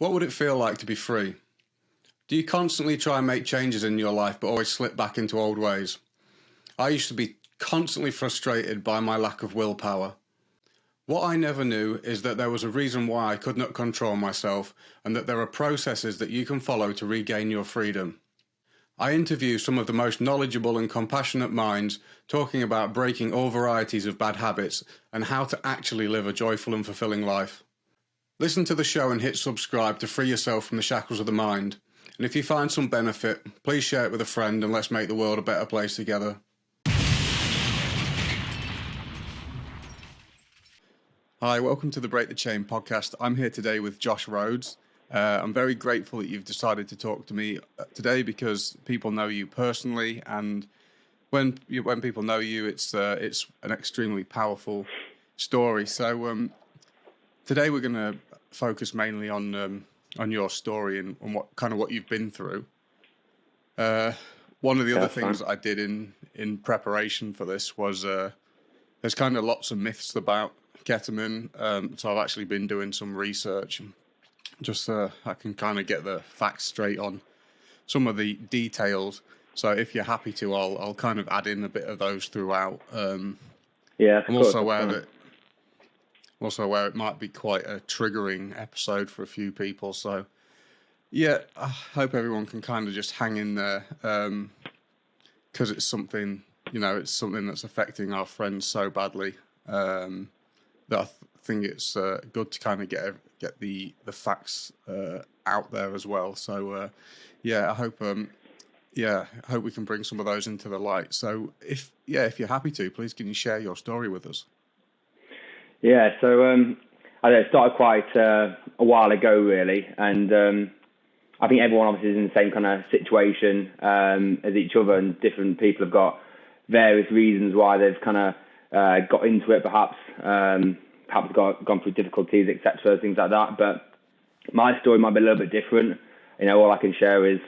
What would it feel like to be free? Do you constantly try and make changes in your life but always slip back into old ways? I used to be constantly frustrated by my lack of willpower. What I never knew is that there was a reason why I could not control myself, and that there are processes that you can follow to regain your freedom. I interview some of the most knowledgeable and compassionate minds talking about breaking all varieties of bad habits and how to actually live a joyful and fulfilling life. Listen to the show and hit subscribe to free yourself from the shackles of the mind. And if you find some benefit, please share it with a friend and let's make the world a better place together. Hi, welcome to the Break the Chain podcast. I'm here today with Josh Rhodes. I'm very grateful that you've decided to talk to me today because people know you personally, and when people know you, it's an extremely powerful story. So today we're going to focus mainly on your story and on what you've been through. One of the other things I did in preparation for this was there's kind of lots of myths about ketamine, so I've actually been doing some research just so I can kind of get the facts straight on some of the details. So if you're happy to, I'll kind of add in a bit of those throughout. I'm also aware it might be quite a triggering episode for a few people. So yeah, I hope everyone can kind of just hang in there, because it's something that's affecting our friends so badly. That I think it's good to kind of get the facts out there as well. So I hope we can bring some of those into the light. So if you're happy to, please can you share your story with us? Yeah, so it started quite a while ago, really, and I think everyone obviously is in the same kind of situation as each other, and different people have got various reasons why they've kind of got into it, perhaps gone through difficulties, etc., things like that. But my story might be a little bit different. All I can share is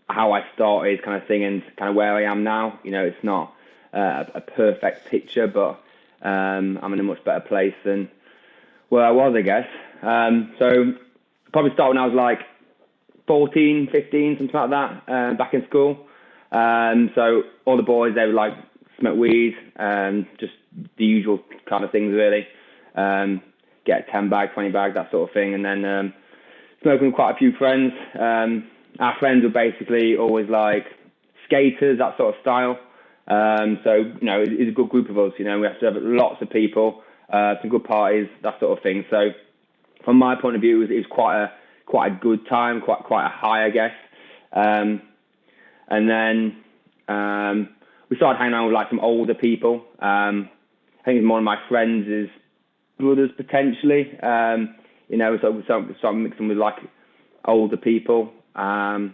how I started, kind of thing, and kind of where I am now. It's not a perfect picture, but I'm in a much better place than where I was, I guess. So probably started when I was like 14, 15, something like that, back in school. So all the boys, they would like smoke weed, just the usual kind of things, really. Get 10 bags, 20 bags, that sort of thing. And then smoking with quite a few friends. Our friends were basically always like skaters, that sort of style. So, it's a good group of us. We have to have lots of people, some good parties, that sort of thing. So from my point of view, it was quite a good time, quite a high, I guess. And then we started hanging around with like some older people. I think one of my friends' brothers potentially. So we started mixing with like older people. And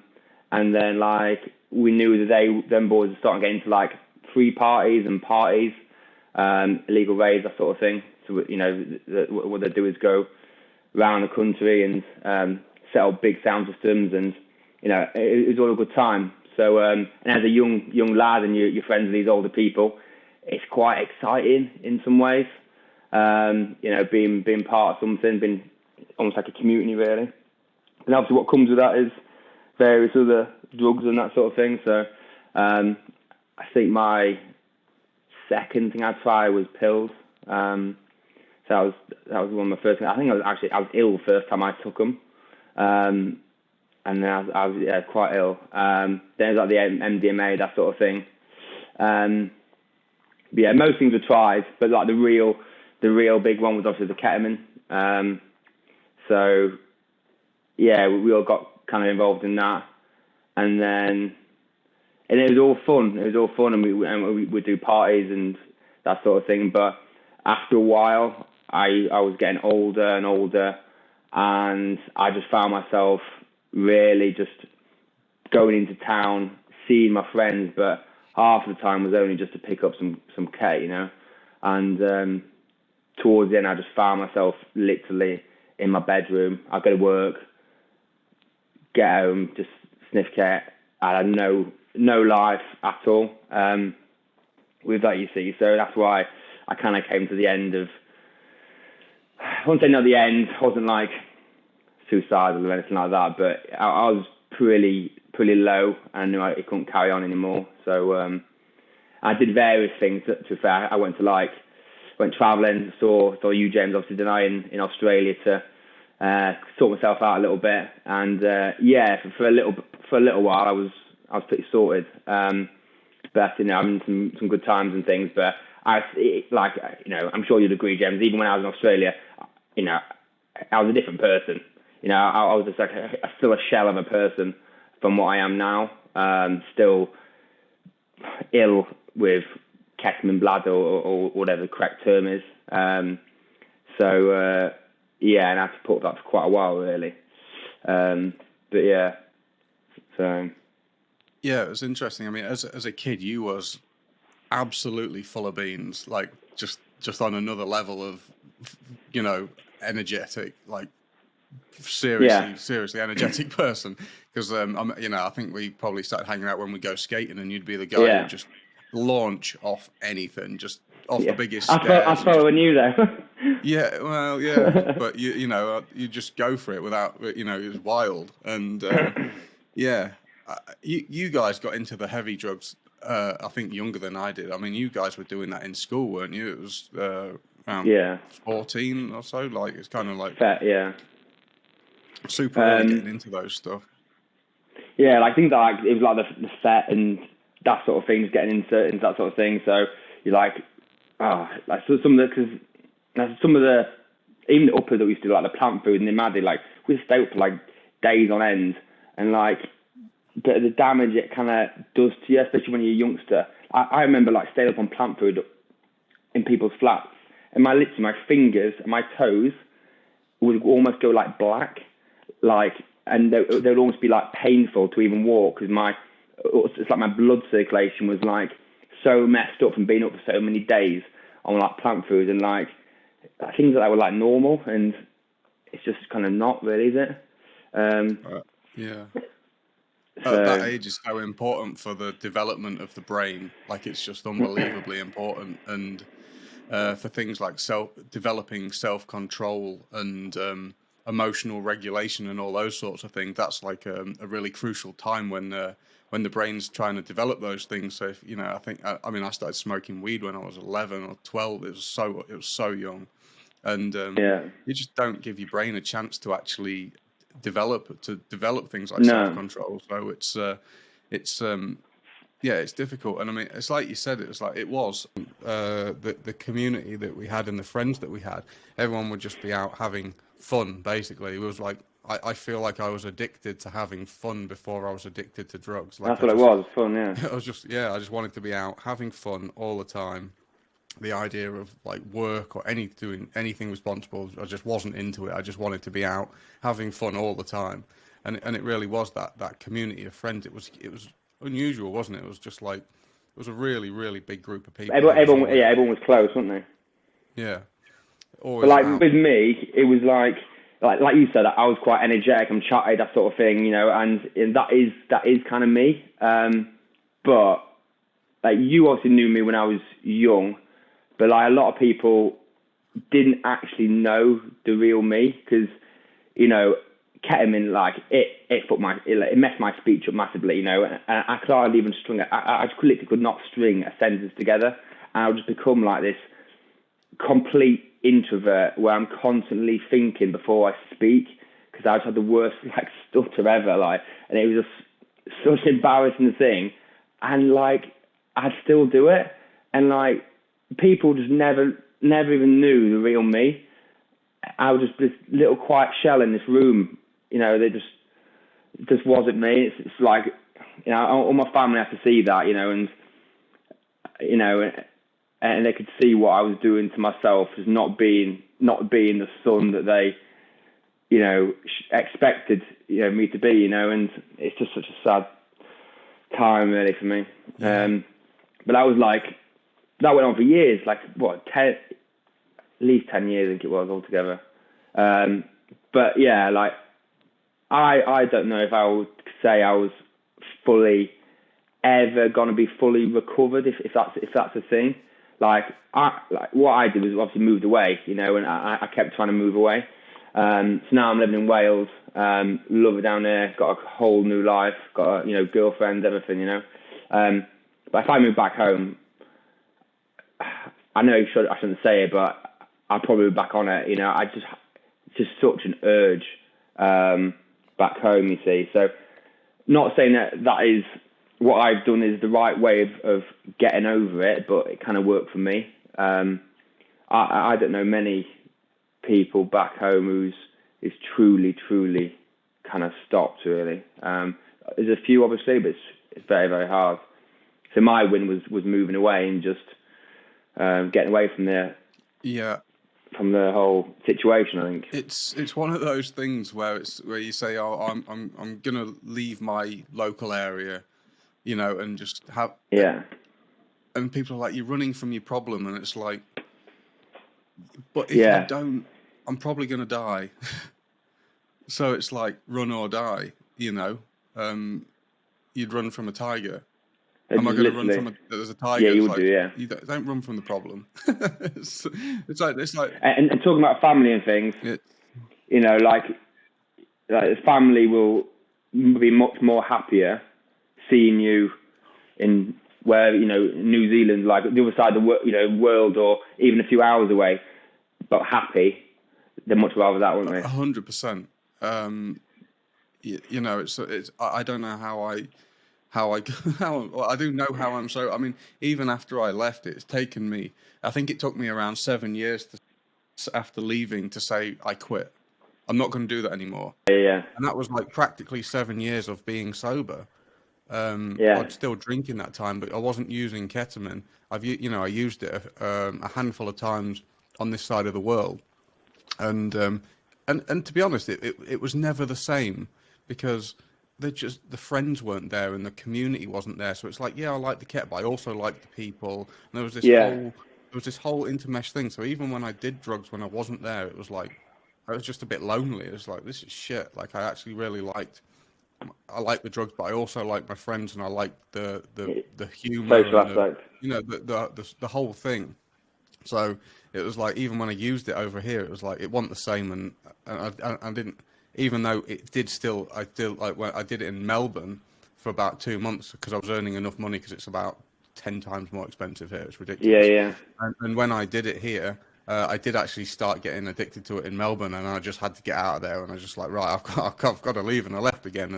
then like we knew that them boys were starting to get into like free parties and parties, illegal raves, that sort of thing. So what they do is go around the country and set up big sound systems, and it was all a good time. So and as a young lad and you're friends with these older people, it's quite exciting in some ways. Being part of something, being almost like a community, really. And obviously what comes with that is various other drugs and that sort of thing. So I think my second thing I tried was pills. So that was one of my first things. I think I was ill the first time I took them. And then I was quite ill. Then it was like the MDMA, that sort of thing. Most things were tried, but like the real big one was obviously the ketamine. So yeah, we all got kind of involved in that, and it was all fun. and we'd do parties and that sort of thing. But after a while, I was getting older and older, and I just found myself really just going into town, seeing my friends, but half the time was only just to pick up some K, And towards the end, I just found myself literally in my bedroom. I'd go to work, get home, just sniff K. I had no life at all with that, you see. So that's why I kind of came to the end of, I wouldn't say not the end, I wasn't like suicidal or anything like that, but I was pretty low, and I knew I couldn't carry on anymore. So I did various things. To be fair, I went travelling, saw you, James, obviously, didn't I, in Australia to sort myself out a little bit, and for a little while I was pretty sorted. But having some good times and things. But I'm sure you'd agree, James. Even when I was in Australia, I was a different person. I was just like still a shell of a person from what I am now. Still ill with ketamine, bladder, or whatever the correct term is. And I had to put that for quite a while, really. Yeah, it was interesting. I mean, as a kid, you was absolutely full of beans, like just on another level of, energetic, like seriously energetic person. Because I think we probably started hanging out when we go skating, and you'd be the guy who just launch off anything, just off the biggest stairs. I following you though. Yeah, well, yeah, but you just go for it without, it was wild, and you guys got into the heavy drugs. I think younger than I did. I mean, you guys were doing that in school, weren't you? It was around 14 or so. Like it's kind of like super early getting into those stuff. Yeah, like things like it was like the set and that sort of things, getting into that sort of thing. So you're like, some of the even the uppers that we used to do, like the plant food and the Maddie, like we stay up for like days on end, and like the damage it kind of does to you, especially when you're a youngster. I remember like staying up on plant food in people's flats, and my fingers and my toes would almost go like black, and they would almost be like painful to even walk, because it's like my blood circulation was like so messed up from being up for so many days on like plant food, and like things that were like normal, and it's just kind of not really, is it? Yeah. That age is so important for the development of the brain. Like it's just unbelievably important, and for things like developing self-control and emotional regulation and all those sorts of things. That's like a really crucial time when the brain's trying to develop those things. So if, I started smoking weed when I was 11 or 12. It was so young, and you just don't give your brain a chance to actually develop things like self-control. So it's difficult. And I mean, it's like you said, it was the community that we had and the friends that we had. Everyone would just be out having fun, basically. It was like I feel like I was addicted to having fun before I was addicted to drugs. Like, that's what it was, fun, yeah. I just wanted to be out having fun all the time. The idea of like work or doing anything responsible, I just wasn't into it. I just wanted to be out having fun all the time, and it really was that community of friends. It was unusual, wasn't it? It was just like it was a really, really big group of people. Everyone was close, wasn't they? Yeah. But like with me, it was like you said, I was quite energetic, I'm chatty, that sort of thing, and that is kind of me. But like you obviously knew me when I was young. But like a lot of people didn't actually know the real me, because, ketamine, like it messed my speech up massively, and I could hardly even string it. I literally could not string a sentence together, and I would just become like this complete introvert where I'm constantly thinking before I speak, because I just had the worst like stutter ever, and it was just such an embarrassing thing, and like I'd still do it, and like people just never even knew the real me. I was just this little quiet shell in this room, they just wasn't me. It's like, all my family had to see that, and they could see what I was doing to myself as not being the son that they, expected, me to be, and it's just such a sad time really for me. Yeah. But that went on for years, at least 10 years, I think it was altogether. But yeah, like I don't know if I would say I was ever going to be fully recovered, if that's a thing. Like what I did was obviously moved away, and I kept trying to move away. So now I'm living in Wales. Love it down there. Got a whole new life. Got a girlfriend, everything. But if I move back home, I know I shouldn't say it, but I'll probably be back on it. It's just such an urge back home. You see, so not saying that is what I've done is the right way of getting over it, but it kind of worked for me. I don't know many people back home who's truly kind of stopped really. There's a few obviously, but it's very, very hard. So my win was moving away and just getting away from from the whole situation. I think it's one of those things where you say, "Oh, I'm gonna leave my local area," and just have And people are like, "You're running from your problem," and it's like, but if I don't, I'm probably gonna die. So it's like run or die. You'd run from a tiger. Am I going to run from there's a tiger? Yeah, you would do. Yeah, you don't run from the problem. it's like, and talking about family and things. Like family will be much more happier seeing you in New Zealand, like the other side of the world, or even a few hours away, but happy. They'd much rather that, wouldn't they? 100%. It's I don't know how I do know how I'm so. I mean, even after I left, it's taken me. I think it took me around 7 years after leaving to say I quit. I'm not going to do that anymore. Yeah. And that was like practically 7 years of being sober. I'd still drink in that time, but I wasn't using ketamine. I used it a handful of times on this side of the world, and to be honest, it was never the same because the friends weren't there and the community wasn't there. So it's like, I like the ket, but I also like the people. And there was this whole intermesh thing. So even when I did drugs, when I wasn't there, it was like I was just a bit lonely. It was like, this is shit. Like I actually really liked the drugs, but I also like my friends and I like the humor, social aspect. The whole thing. So it was like, even when I used it over here, it was like it wasn't the same, and I didn't. Even though I did like when I did it in Melbourne for about 2 months because I was earning enough money because it's about 10 times more expensive here. It's ridiculous. Yeah. And when I did it here, I did actually start getting addicted to it in Melbourne, and I just had to get out of there. And I was just like, right, I've got to leave, and I left again.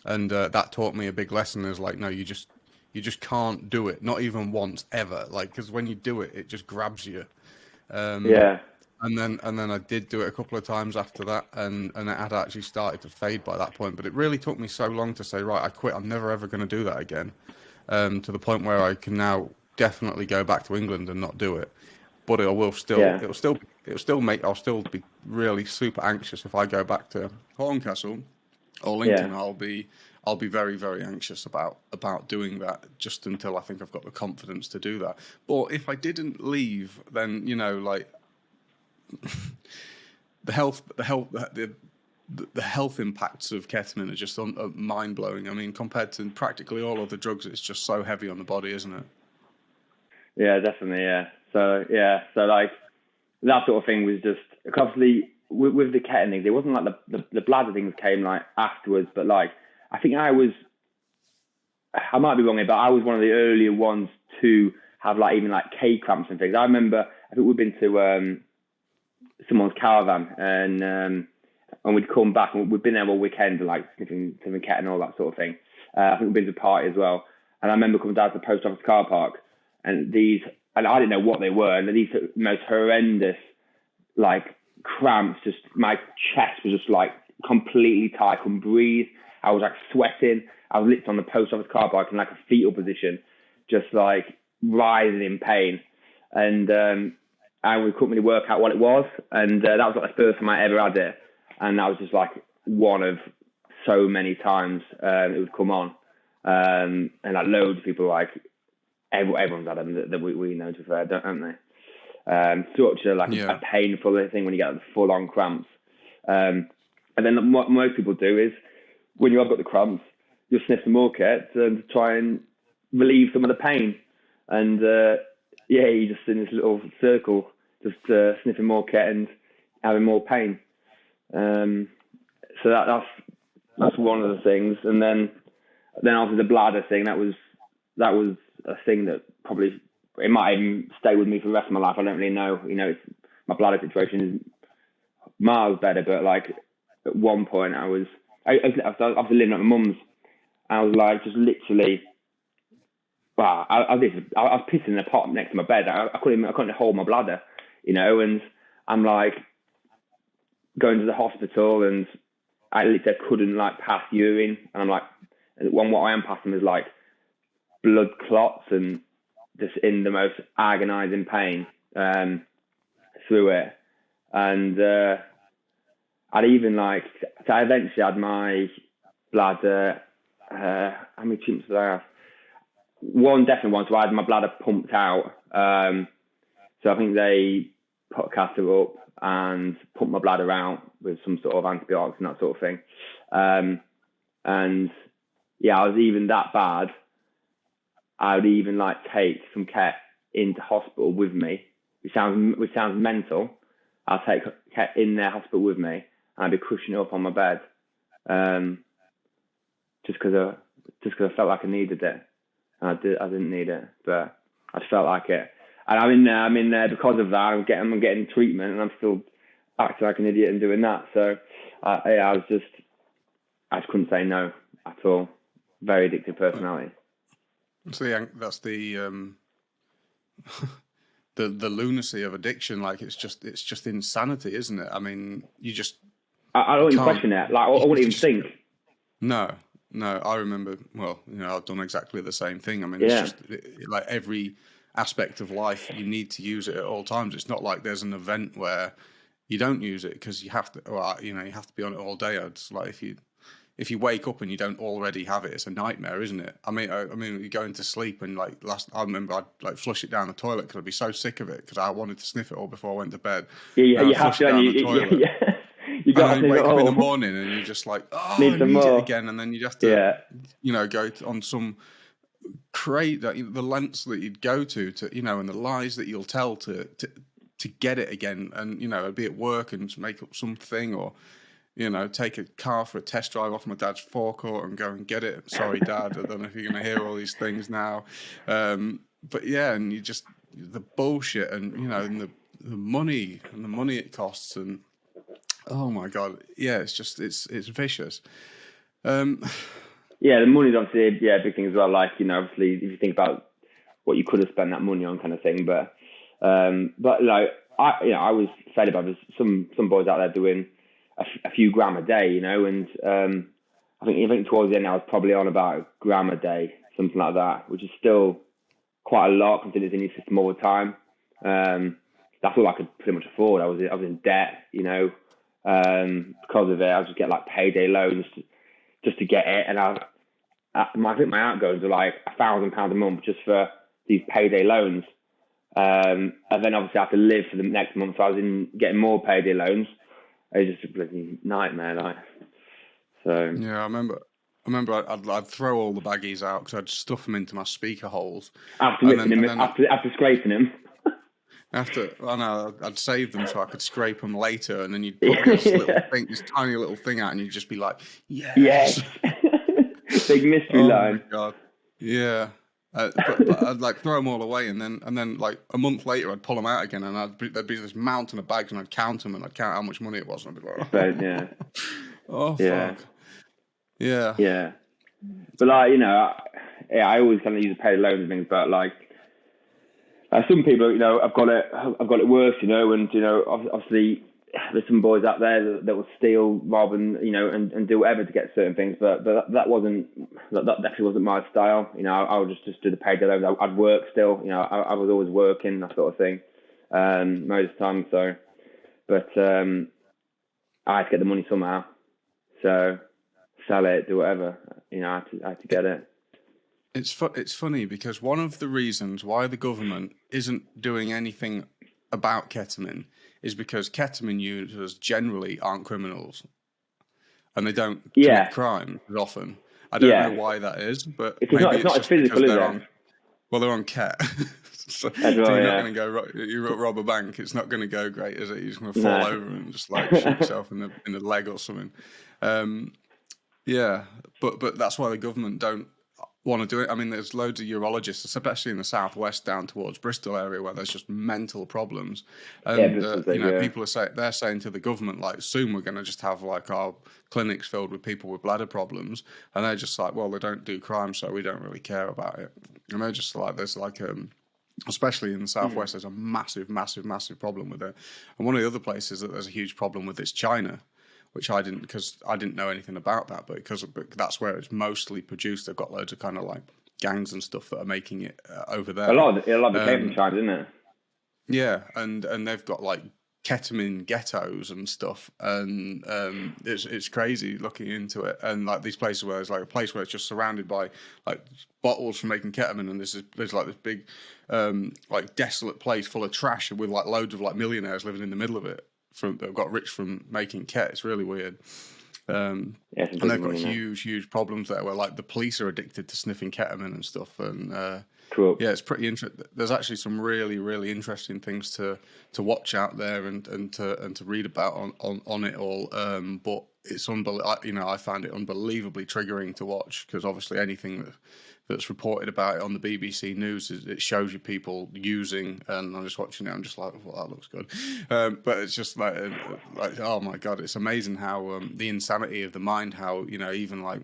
And that taught me a big lesson. Is like, no, you just can't do it, not even once ever. Like, because when you do it, it just grabs you. And then I did do it a couple of times after that, and it had actually started to fade by that point. But it really took me so long to say, right, I quit. I'm never ever going to do that again. To the point where I can now definitely go back to England and not do it. But I'll still be really super anxious if I go back to Horncastle or Lincoln. I'll be very, very anxious about doing that just until I think I've got the confidence to do that. But if I didn't leave, then the health impacts of ketamine are just mind blowing. I mean, compared to practically all other drugs, it's just so heavy on the body, isn't it? Yeah, definitely. Yeah. So like that sort of thing was just obviously with the ketamine, it wasn't like the bladder things came like afterwards, but like I think I might be wrong here, but I was one of the earlier ones to have like even like K cramps and things. I remember I think we'd been to someone's caravan and we'd come back and we'd been there all weekend like sniffing ket and all that sort of thing. I think we'd been to a party as well, and I remember coming down to the post office car park and I didn't know what they were, and these most horrendous like cramps. Just my chest was just like completely tight, I couldn't breathe. I was like sweating. I was literally on the post office car park in like a fetal position, just like writhing in pain, and we couldn't really work out what it was. And that was like the first time I ever had it, and that was just like one of so many times it would come on, and like loads of people, like everyone's had them that we know, to be fair, don't they? Such a painful thing when you get the full on cramps. And then what most people do is when you have got the cramps, you'll sniff some more ket to try and relieve some of the pain. And you just in this little circle, just sniffing more ket and having more pain. So that's one of the things. And then after the bladder thing, that was a thing that probably it might even stay with me for the rest of my life. I don't really know. My bladder situation is miles better, but like at one point I was living at my mum's. I was like just literally. Wow, I was pissing in a pot next to my bed. I couldn't hold my bladder, and I'm like going to the hospital, and I literally couldn't like pass urine, and I'm like, what I am passing is like blood clots and just in the most agonising pain through it, and I'd even like, so I eventually had my bladder. How many treatments did I have? One definite one, so I had my bladder pumped out. So I think they put a catheter up and pumped my bladder out with some sort of antibiotics and that sort of thing. And yeah, I was even that bad. I would even like take some Ket into hospital with me, which sounds mental. I'll take Ket in their hospital with me, and I'd be cushion it up on my bed, just because I felt like I needed it. I didn't need it, but I felt like it. And I'm in there because of that. I'm getting treatment, and I'm still acting like an idiot and doing that. So I just couldn't say no at all. Very addictive personality. So that's the the lunacy of addiction. Like it's just insanity, isn't it? I mean, you just I don't even question it. Like I wouldn't even think. No, I remember, I've done exactly the same thing. I mean, It's just like every aspect of life, you need to use it at all times. It's not like there's an event where you don't use it because you have to, you have to be on it all day. It's like if you wake up and you don't already have it, it's a nightmare, isn't it? I mean, you're going to sleep and I remember I'd like flush it down the toilet because I'd be so sick of it because I wanted to sniff it all before I went to bed. Yeah, you have to. You got and then you wake up in the morning and you're just like, I need it again, and then you have to, go on some the lengths that you'd go to, and the lies that you'll tell to get it again, and be at work and make up something, or take a car for a test drive off my dad's forecourt and go and get it. Sorry, Dad, I don't know if you're going to hear all these things now, but yeah, and you just the bullshit and and the money it costs and. Oh my God! Yeah, it's vicious. Yeah, the money's obviously a big thing as well. Like obviously, if you think about what you could have spent that money on, kind of thing. But like I was fed about there's some boys out there doing a few gram a day, and I think towards the end I was probably on about a gram a day, something like that, which is still quite a lot considering it's in your system all the time. That's all I could pretty much afford. I was in debt, because of it. I just get like payday loans just to get it, and I think my outgoings are like £1,000 a month just for these payday loans, and then obviously I have to live for the next month. So I was getting more payday loans. It was just a bloody nightmare, like. So yeah, I remember I'd throw all the baggies out because I'd stuff them into my speaker holes after scraping them. I'd save them so I could scrape them later, and then you'd put this tiny little thing out, and you'd just be like, yes. Big mystery line. Oh my God, yeah. But I'd like throw them all away, and then like a month later, I'd pull them out again, and there'd be this mountain of bags, and I'd count them, and I'd count how much money it was, and I'd be like, yeah. Oh fuck. Yeah. Yeah. But like I always kind of use pay loans and things, but like. Some people, I've got it worse, and obviously there's some boys out there that will steal, rob, and and do whatever to get certain things. But that definitely wasn't my style. I would just do the payday loans. I'd work still. I was always working, that sort of thing, most of the time. So, but I had to get the money somehow. So sell it, do whatever. I had to get it. It's funny because one of the reasons why the government isn't doing anything about ketamine is because ketamine users generally aren't criminals, and they don't commit crime as often. I don't know why that is, but maybe it's not as physical, is it? They're on Ket. So As well, you're not yeah. going to go you rob a bank. It's not going to go great, is it? You're just going to fall No. over and just like shoot yourself in the leg or something. Yeah, but that's why the government don't want to do it. I mean, there's loads of urologists, especially in the southwest, down towards Bristol area, where there's just mental problems. Yeah, And Bristol's big, yeah. people they're saying to the government, like, soon we're going to just have like our clinics filled with people with bladder problems, and they're just like, well, they don't do crime, so we don't really care about it. And they're just like, there's like especially in the southwest, there's a massive, massive, massive problem with it. And one of the other places that there's a huge problem with is China, which I didn't, because I didn't know anything about that, but that's where it's mostly produced. They've got loads of kind of like gangs and stuff that are making it over there. A lot of it came from China, didn't it? Yeah, and they've got like ketamine ghettos and stuff, and it's crazy looking into it. And like these places where there's like a place where it's just surrounded by like bottles for making ketamine, and there's like this big like desolate place full of trash with like loads of like millionaires living in the middle of it that got rich from making ket. It's really weird. And they've got huge problems there where like the police are addicted to sniffing ketamine and stuff. And cool. Yeah, it's pretty interesting. There's actually some really interesting things to watch out there and to read about on it all. But it's I find it unbelievably triggering to watch, because obviously anything that's reported about it on the BBC News it shows you people using, and I'm just watching it. I'm just like, well, that looks good, but it's just like oh my god, it's amazing how the insanity of the mind. How even like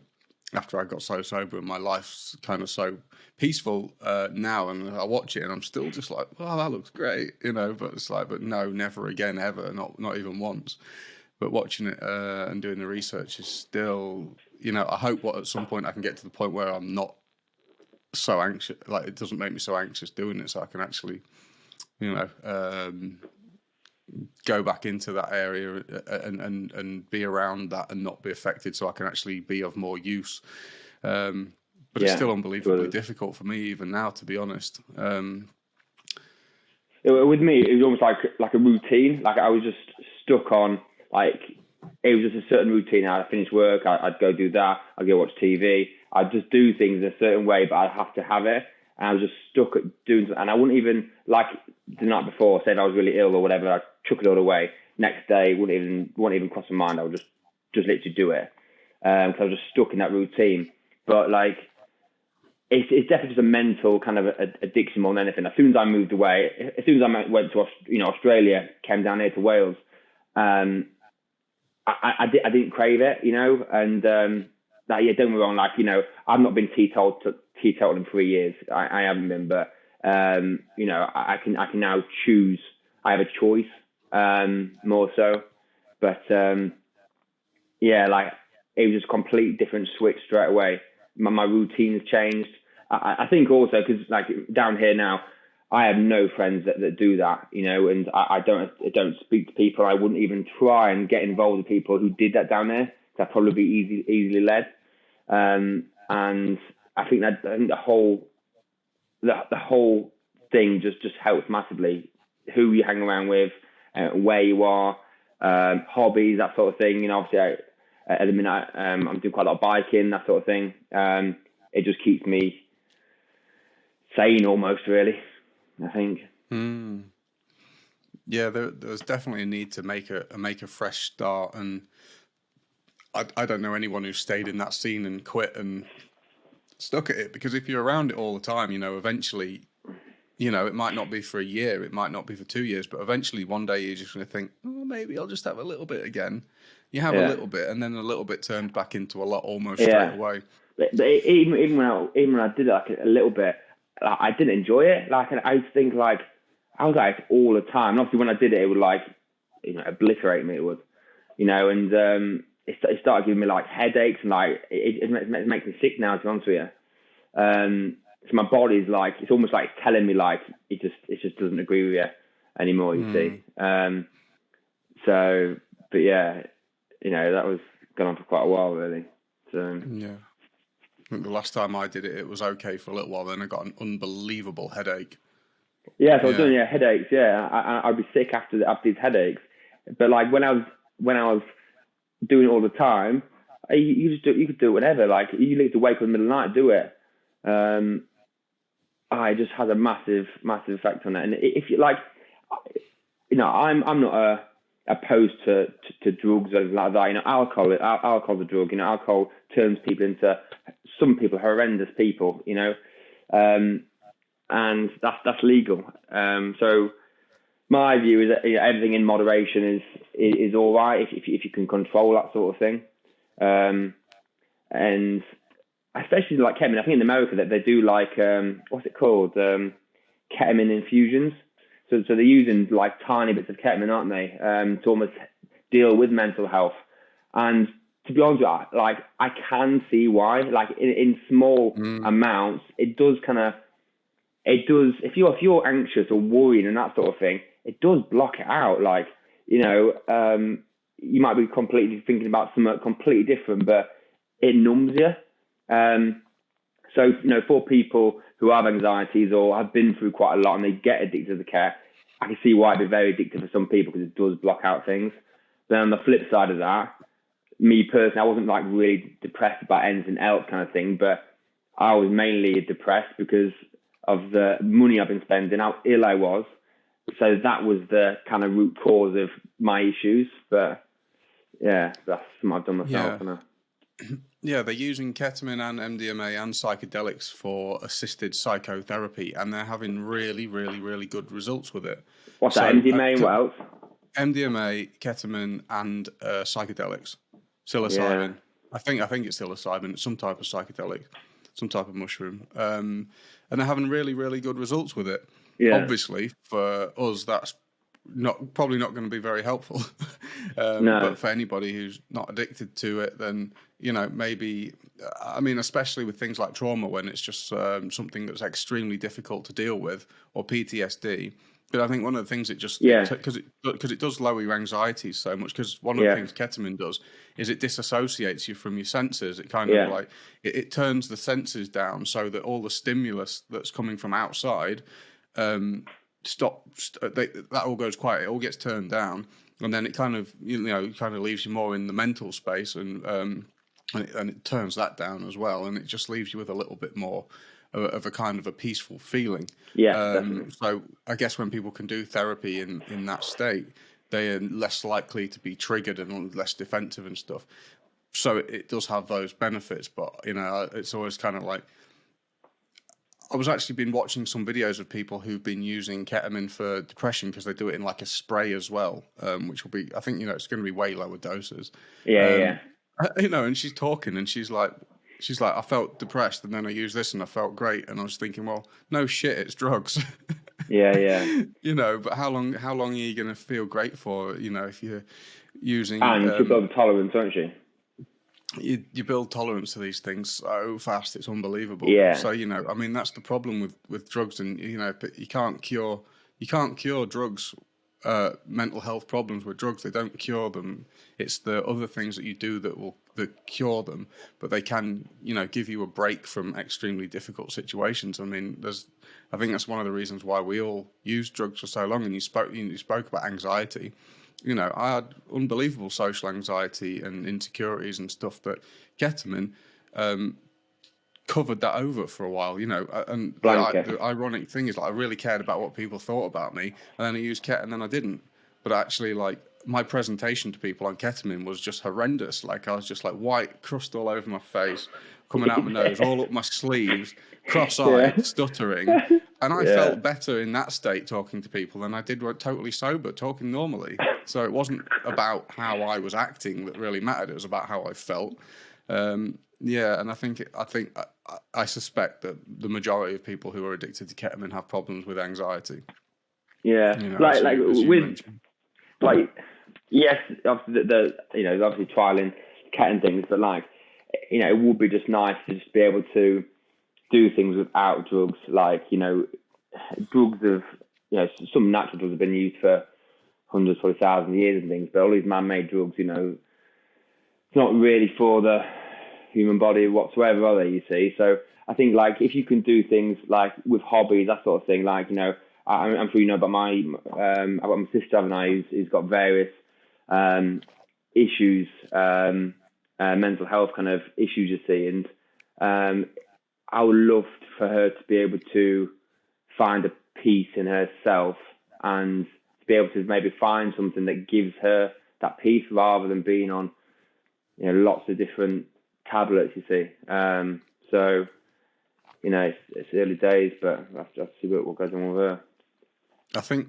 after I got so sober and my life's kind of so peaceful now, and I watch it and I'm still just like, well, that looks great, But it's like, but no, never again, ever, not even once. But watching it and doing the research is still, I hope at some point I can get to the point where I'm not so anxious, like it doesn't make me so anxious doing it, so I can actually, go back into that area and be around that and not be affected, so I can actually be of more use. But it's still unbelievably difficult for me even now, to be honest. With me, it was almost like a routine. Like I was just stuck on, like, it was just a certain routine. I'd finish work, I'd go do that, I'd go watch TV. I'd just do things in a certain way, but I'd have to have it. And I was just stuck at doing something. And I wouldn't even, like the night before, say if I was really ill or whatever, I'd chuck it all away. Next day, wouldn't even cross my mind. I would just literally do it. Because I was just stuck in that routine. But like, it's definitely just a mental kind of addiction more than anything. As soon as I moved away, as soon as I went to Australia, came down here to Wales, I didn't crave it, and don't get me wrong, like, I've not been teetotal in 3 years. I haven't been, but I can now choose. I have a choice, more so, but like it was just a complete different switch straight away. My routine has changed. I think also because like down here now, I have no friends that do that, and I don't speak to people. I wouldn't even try and get involved with people who did that down there. That'd probably be easily led. And I think the whole thing just helps massively. Who you hang around with, where you are, hobbies, that sort of thing. Obviously, at the minute, I'm doing quite a lot of biking, that sort of thing. It just keeps me sane almost, really, I think. Yeah, there's definitely a need to make a fresh start, and I don't know anyone who's stayed in that scene and quit and stuck at it, because if you're around it all the time, eventually, it might not be for a year, it might not be for 2 years, but eventually one day you're just going to think, oh, maybe I'll just have a little bit again. You have a little bit, and then a little bit turns back into a lot almost straight away. But even when I did it like a little bit, like, I didn't enjoy it. Like I used to think like I was like all the time. And obviously when I did it, it would like obliterate me. It would, and it started giving me like headaches, and like it makes me sick now, to be honest with you. So my body's like, it's almost like telling me like it just doesn't agree with you anymore. You see. So, but yeah, that was going on for quite a while, really. So yeah. I think the last time I did it, it was okay for a little while. Then I got an unbelievable headache. Yeah, so I was doing headaches. Yeah, I'd be sick after these headaches. But like when I was doing it all the time, you could do it whenever. Like you need to wake up in the middle of the night, do it. it just has a massive effect on it. And if you like, I'm not opposed to drugs or anything like that. Alcohol's a drug. Alcohol turns people into, some people, horrendous people. And that's legal. So my view is that everything in moderation is all right if you can control that sort of thing. And especially like ketamine, I think in America that they do like what's it called, ketamine infusions. So they're using like tiny bits of ketamine, aren't they, to almost deal with mental health. And to be honest with you, like I can see why. Like in small amounts, it does. If you're anxious or worried and that sort of thing, it does block it out. Like you might be completely thinking about something completely different, but it numbs you. So for people who have anxieties or have been through quite a lot and they get addicted to the care, I can see why it'd be very addictive for some people because it does block out things. Then on the flip side of that, me personally, I wasn't like really depressed about anything else kind of thing, but I was mainly depressed because of the money I've been spending, how ill I was. So that was the kind of root cause of my issues. But yeah, that's something I've done myself. Yeah, they're using ketamine and MDMA and psychedelics for assisted psychotherapy, and they're having really, really, really good results with it. What's that, MDMA and what else? MDMA, ketamine, and psychedelics. Psilocybin. Yeah. I think it's psilocybin. It's some type of psychedelic, some type of mushroom. And they're having really, really good results with it. Yeah. Obviously, for us, that's probably not going to be very helpful. No. But for anybody who's not addicted to it, then, maybe, especially with things like trauma, when it's just something that's extremely difficult to deal with, or PTSD. But I think one of the things it just, because it does lower your anxiety so much, because one of the things ketamine does is it disassociates you from your senses. It kind of like, it turns the senses down so that all the stimulus that's coming from outside that all goes quiet. It all gets turned down, and then it kind of leaves you more in the mental space, and it turns that down as well, and it just leaves you with a little bit more of a kind of a peaceful feeling. Yeah. So I guess when people can do therapy in that state, they are less likely to be triggered and less defensive and stuff. So it does have those benefits, but it's always kind of like, I was actually been watching some videos of people who've been using ketamine for depression because they do it in like a spray as well, which will be, I think, it's going to be way lower doses. Yeah. And she's talking and she's like, I felt depressed and then I used this and I felt great. And I was thinking, well, no shit, it's drugs. Yeah. But how long are you going to feel great for, if you're using... And you build tolerance, don't you? You build tolerance to these things so fast, it's unbelievable. Yeah. So, that's the problem with drugs, and, you can't cure drugs, mental health problems with drugs. They don't cure them. It's the other things that you do that cure them, but they can, give you a break from extremely difficult situations. I think that's one of the reasons why we all use drugs for so long. And you spoke about anxiety. I had unbelievable social anxiety and insecurities and stuff that ketamine covered that over for a while, and the ironic thing is, like, I really cared about what people thought about me, and then I used ketamine and then I didn't. But actually, like, my presentation to people on ketamine was just horrendous. Like, I was just like white crust all over my face, coming out my nose, all up my sleeves, cross-eyed, stuttering. And I felt better in that state talking to people than I did totally sober, talking normally. So it wasn't about how I was acting that really mattered. It was about how I felt. And I suspect that the majority of people who are addicted to ketamine have problems with anxiety. Yeah, yes, obviously trialing ketamine things, but it would be just nice to just be able to do things without drugs. Drugs some natural drugs have been used for hundreds, probably thousands of years and things, but all these man-made drugs, it's not really for the human body whatsoever, are they, you see? So I think, if you can do things with hobbies, that sort of thing, I'm sure you know about my sister and I, who's got various issues, mental health kind of issues, you see, and I would love for her to be able to find a peace in herself and to be able to maybe find something that gives her that peace rather than being on, lots of different tablets, you see. So, it's early days, but I have to see what goes on with her. I think,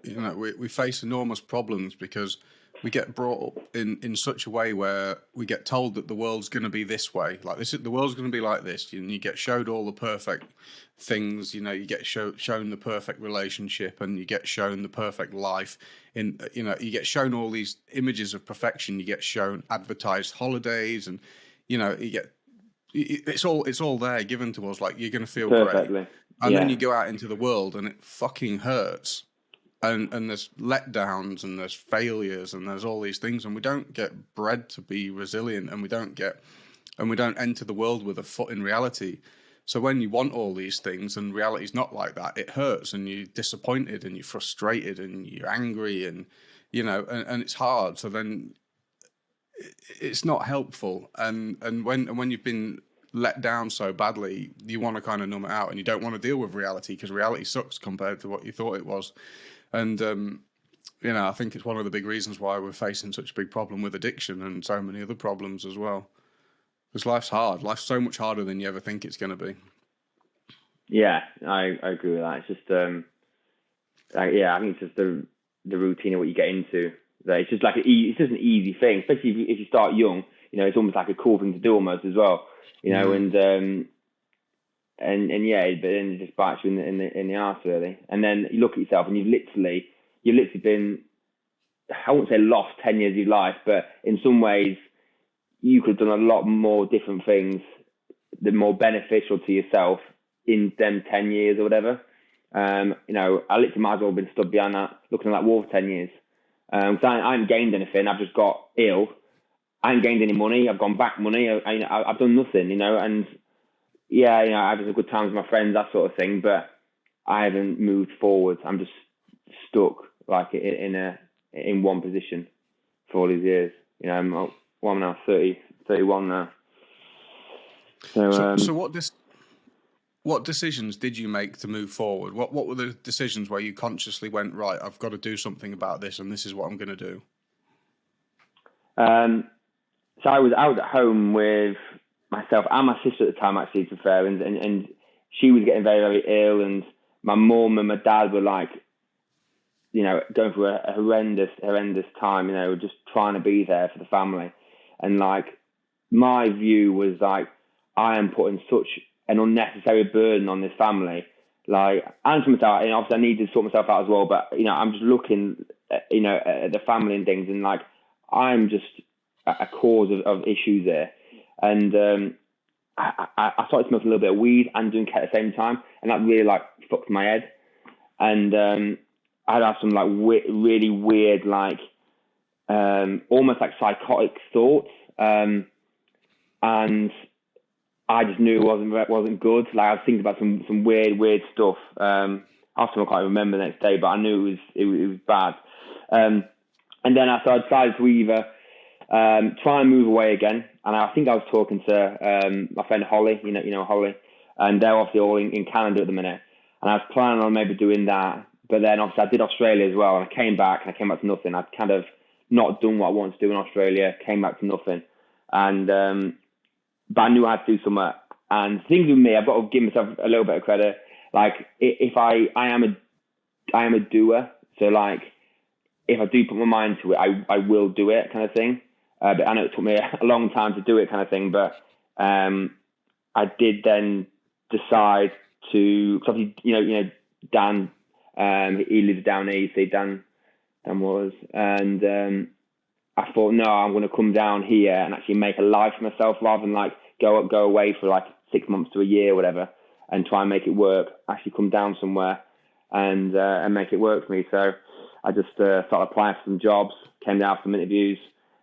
we face enormous problems because we get brought up in such a way where we get told that the world's going to be this way, like this. The world's going to be like this, and you get showed all the perfect things. You get shown the perfect relationship, and you get shown the perfect life. You get shown all these images of perfection. You get shown advertised holidays, and it's all there given to us. Like, you're going to feel perfectly great, and then you go out into the world, and it fucking hurts. And there's letdowns, and there's failures, and there's all these things, and we don't get bred to be resilient, and we don't enter the world with a foot in reality. So when you want all these things and reality's not like that, it hurts, and you're disappointed, and you're frustrated, and you're angry, and and it's hard. So then it's not helpful, and when you've been let down so badly, you want to kind of numb it out, and you don't want to deal with reality because reality sucks compared to what you thought it was. And, I think it's one of the big reasons why we're facing such a big problem with addiction and so many other problems as well. Because life's hard. Life's so much harder than you ever think it's going to be. Yeah, I agree with that. It's just, I think it's just the routine of what you get into. It's just it's just an easy thing, especially if you start young. It's almost like a cool thing to do almost as well. And but then it just bites you in the arse really. And then you look at yourself and you've literally been, I won't say lost 10 years of your life, but in some ways you could have done a lot more different things that are more beneficial to yourself in them 10 years or whatever. I literally might as well have been stood behind that, looking at that wall for 10 years. So I haven't gained anything. I've just got ill. I haven't gained any money. I've gone back money. I've done nothing, and I've had a good time with my friends, that sort of thing, but I haven't moved forward. I'm just stuck like in one position for all these years. I'm now 30, 31 now. So what decisions did you make to move forward? What were the decisions where you consciously went, right, I've got to do something about this, and this is what I'm going to do? So I was out at home with myself and my sister at the time, actually, to be fair, and she was getting very, very ill, and my mum and my dad were like, going through a horrendous time, just trying to be there for the family. And like, my view was like, I am putting such an unnecessary burden on this family. Like, and for myself, obviously I need to sort myself out as well, but, I'm just looking at the family and things, and like, I'm just a cause of issues there. And I started smoking a little bit of weed and doing ket at the same time, and that really like fucked my head. And I'd have some like really weird, like almost like psychotic thoughts, and I just knew it wasn't good. Like, I was thinking about some weird stuff. After I can't remember the next day, but I knew it was bad. And then I decided to either try and move away again. And I think I was talking to my friend Holly, Holly, and they're obviously all in Canada at the minute. And I was planning on maybe doing that. But then obviously I did Australia as well, and I came back to nothing. I'd kind of not done what I wanted to do in Australia, came back to nothing. And but I knew I had to do something. And things with me, I've got to give myself a little bit of credit. Like, if I am a doer. So like, if I do put my mind to it, I will do it, kind of thing. But I know it took me a long time to do it, kind of thing. But I did then decide to, because obviously, Dan, he lives down here. You see, Dan was, and I thought, no, I'm going to come down here and actually make a life for myself rather than like go away for like 6 months to a year, or whatever, and try and make it work. Actually, come down somewhere and make it work for me. So I just started applying for some jobs, came down for some interviews,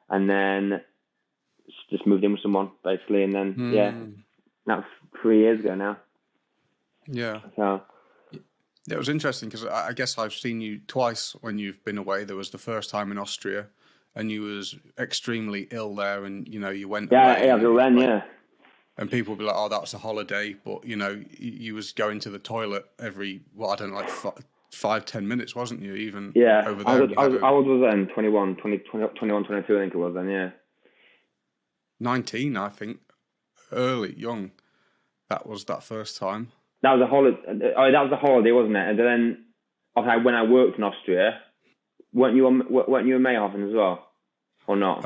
and then just moved in with someone basically. And then that was 3 years ago now. Yeah. So. It was interesting because I guess I've seen you twice when you've been away. There was the first time in Austria, and you was extremely ill there, and you went away. Yeah, I was then, yeah. And people would be like, "Oh, that's a holiday," but you was going to the toilet every, well, I don't know, like 5-10 minutes, wasn't you? Even Yeah, over there, I was then 21, 21, 22, I think it was then. Yeah, 19, I think, early, young. That was that first time. that was a holiday. Oh, that was a holiday, wasn't it? And then, okay, when I worked in Austria, weren't you in Mayhaven as well, or not?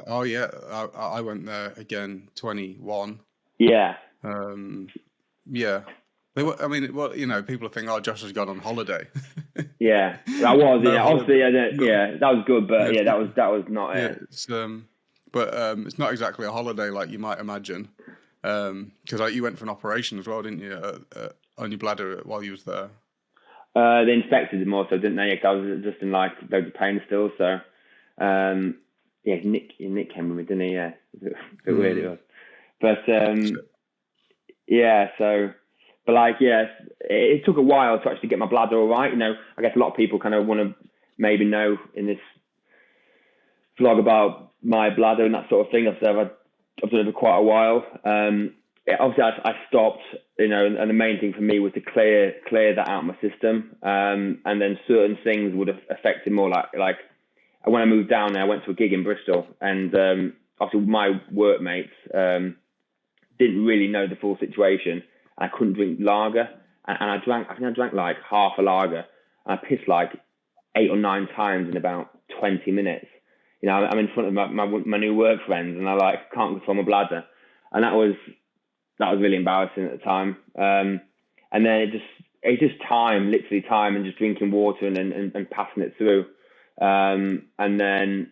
Oh yeah, I went there again, 21. Yeah. Yeah. They were, I mean, well, people think, "Oh, Josh has gone on holiday." Yeah, that was No obviously, holiday. yeah, that was good, but yeah, that was not Yeah, it. it's not exactly a holiday like you might imagine, because you went for an operation as well, didn't you, on your bladder while you was there? They inspected it more, so didn't they? 'Cause I was just in like loads of pain still, so yeah, Nick came with me, didn't he? Yeah, a bit weird it was, but yeah, so. But like, yeah, it took a while to actually get my bladder all right. I guess a lot of people kind of want to maybe know in this vlog about my bladder and that sort of thing. I've done it for quite a while. Obviously, I stopped, and the main thing for me was to clear that out of my system. And then certain things would have affected more, like when I moved down there, I went to a gig in Bristol, and obviously my workmates didn't really know the full situation. I couldn't drink lager, and I think I drank like half a lager, and I pissed like 8 or 9 times in about 20 minutes. I'm in front of my new work friends, and I can't control my bladder, and that was really embarrassing at the time. And then it's just time, literally time, and just drinking water and passing it through. And then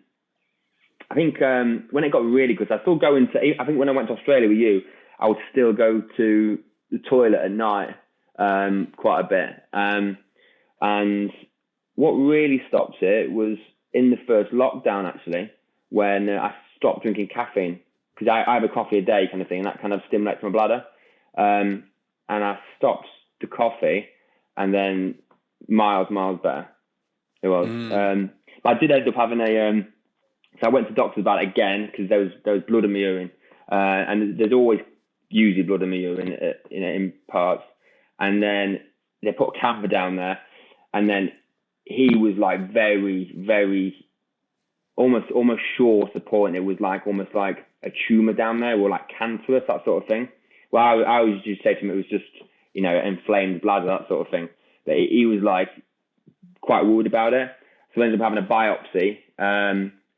I think when it got really good, I still go into. I think when I went to Australia with you, I would still go to the toilet at night quite a bit. And what really stopped it was in the first lockdown, actually, when I stopped drinking caffeine, because I have a coffee a day kind of thing, and that kind of stimulates my bladder. And I stopped the coffee, and then miles better it was. But I did end up having so I went to doctors about it again, because there was blood in my urine. And there's always usually blood in my urine in parts. And then they put a catheter down there, and then he was like very, very, almost sure to the point it was like almost like a tumor down there, or like cancerous, that sort of thing. Well, I always just say to him it was just, inflamed bladder, that sort of thing. But he was like quite worried about it. So I ended up having a biopsy.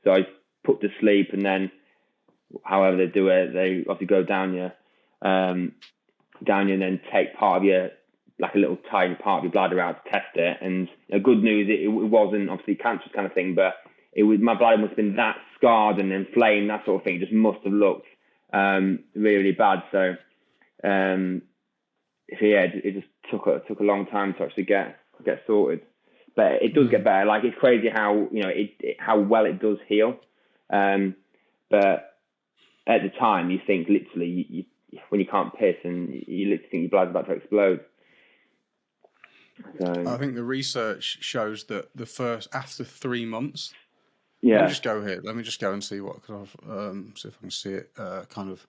So I put to sleep, and then however they do it, they obviously go down you and then take part of your, like a little tiny part of your bladder out to test it. And good news, it wasn't obviously cancerous kind of thing, but it was, my bladder must have been that scarred and inflamed, that sort of thing. It just must have looked really, really bad. So yeah, it just took a long time to actually get sorted. But it does get better. Like, it's crazy how how well it does heal. But at the time, you think literally when you can't piss, and you literally think your bladder's about to explode. So, I think the research shows that after 3 months. Yeah. Let me just go here. Let me just go and see see if I can see it kind of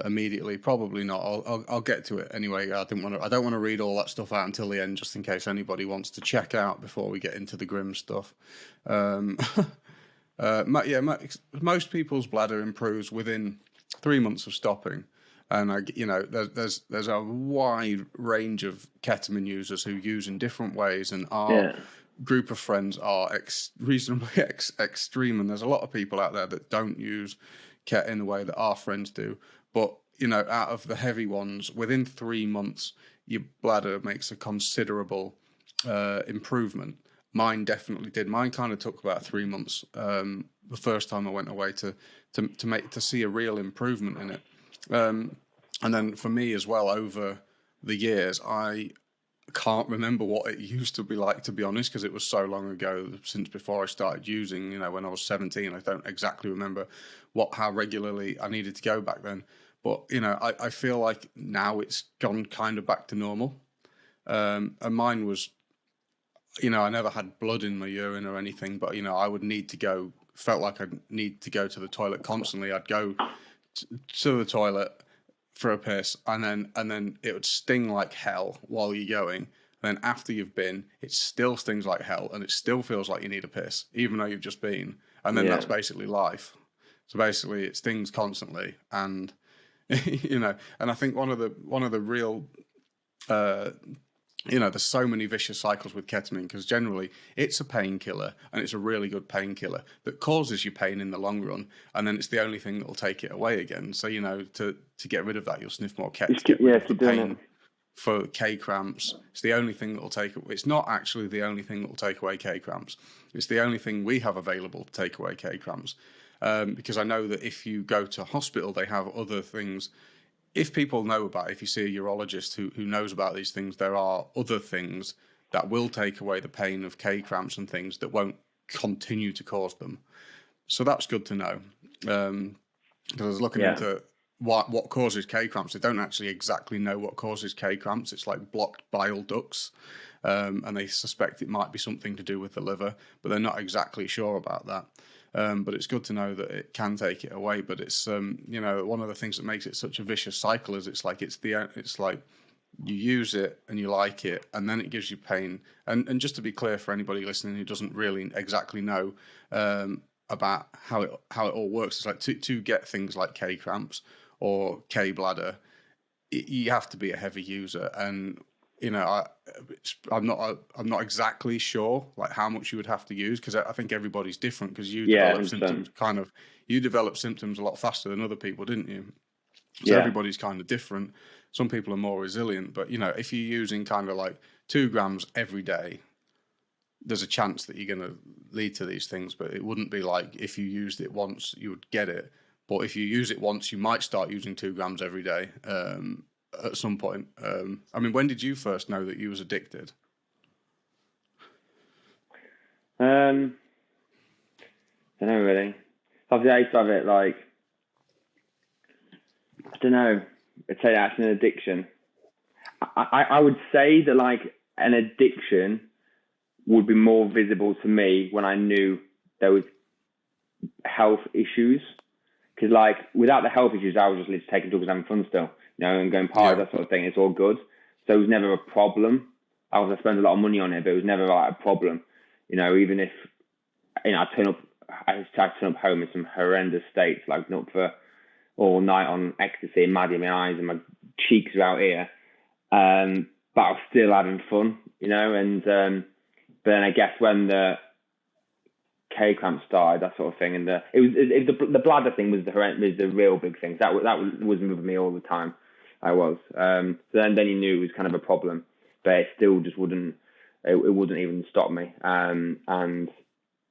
immediately. Probably not. I'll get to it anyway. I don't want to read all that stuff out until the end, just in case anybody wants to check out before we get into the grim stuff. Most people's bladder improves within 3 months of stopping. And there's a wide range of ketamine users who use in different ways, and our group of friends are reasonably extreme. And there's a lot of people out there that don't use ket in the way that our friends do. But out of the heavy ones, within 3 months, your bladder makes a considerable improvement. Mine definitely did. Mine kind of took about 3 months. The first time I went away to see a real improvement in it. And then for me as well, over the years, I can't remember what it used to be like, to be honest, because it was so long ago, since before I started using, when I was 17. I don't exactly remember how regularly I needed to go back then. But, I feel like now it's gone kind of back to normal. And mine was, I never had blood in my urine or anything, but, I would need to felt like I'd need to go to the toilet constantly. I'd go to the toilet, for a piss, and then it would sting like hell while you're going. Then after you've been, it still stings like hell, and it still feels like you need a piss, even though you've just been. And then that's basically life. So basically, it stings constantly, and and I think one of the real, there's so many vicious cycles with ketamine, because generally it's a painkiller, and it's a really good painkiller that causes you pain in the long run, and then it's the only thing that will take it away again. So to get rid of that, you'll sniff more ket to get rid of the pain. For K cramps, it's the only thing that will take it. It's not actually the only thing that will take away K cramps. It's the only thing we have available to take away K cramps. Because I know that if you go to hospital, they have other things. If people know about it, if you see a urologist who knows about these things, there are other things that will take away the pain of K cramps and things that won't continue to cause them. So that's good to know. Because I was looking into what causes K cramps. They don't actually exactly know what causes K cramps. It's like blocked bile ducts, and they suspect it might be something to do with the liver, but they're not exactly sure about that. But it's good to know that it can take it away. But it's one of the things that makes it such a vicious cycle is it's like you use it and you like it, and then it gives you pain. And just to be clear for anybody listening who doesn't really exactly know about how it all works, it's like to get things like K cramps or K bladder, you have to be a heavy user. And I'm not exactly sure like how much you would have to use, because I think everybody's different, because you develop symptoms a lot faster than other people, didn't you? So everybody's kind of different. Some people are more resilient, but if you're using kind of like 2 grams every day, there's a chance that you're going to lead to these things. But it wouldn't be like if you used it once you would get it. But if you use it once, you might start using 2 grams every day at some point. When did you first know that you was addicted? I don't know really. Obviously, I used to have it like, I don't know, I'd say that's an addiction. I would say that like an addiction would be more visible to me when I knew there was health issues. Because like without the health issues, I was just literally taking drugs and having fun still, and going parties, that sort of thing. It's all good. So it was never a problem. I spent a lot of money on it, but it was never like a problem. Even if I turn up home in some horrendous states, like up for all night on ecstasy and mad in my eyes and my cheeks are out here. But I was still having fun, and but then I guess when the K cramps started, that sort of thing, and the bladder thing was the real big thing. That was with me all the time. I was. So then you knew it was kind of a problem, but it still just wouldn't. It wouldn't even stop me. And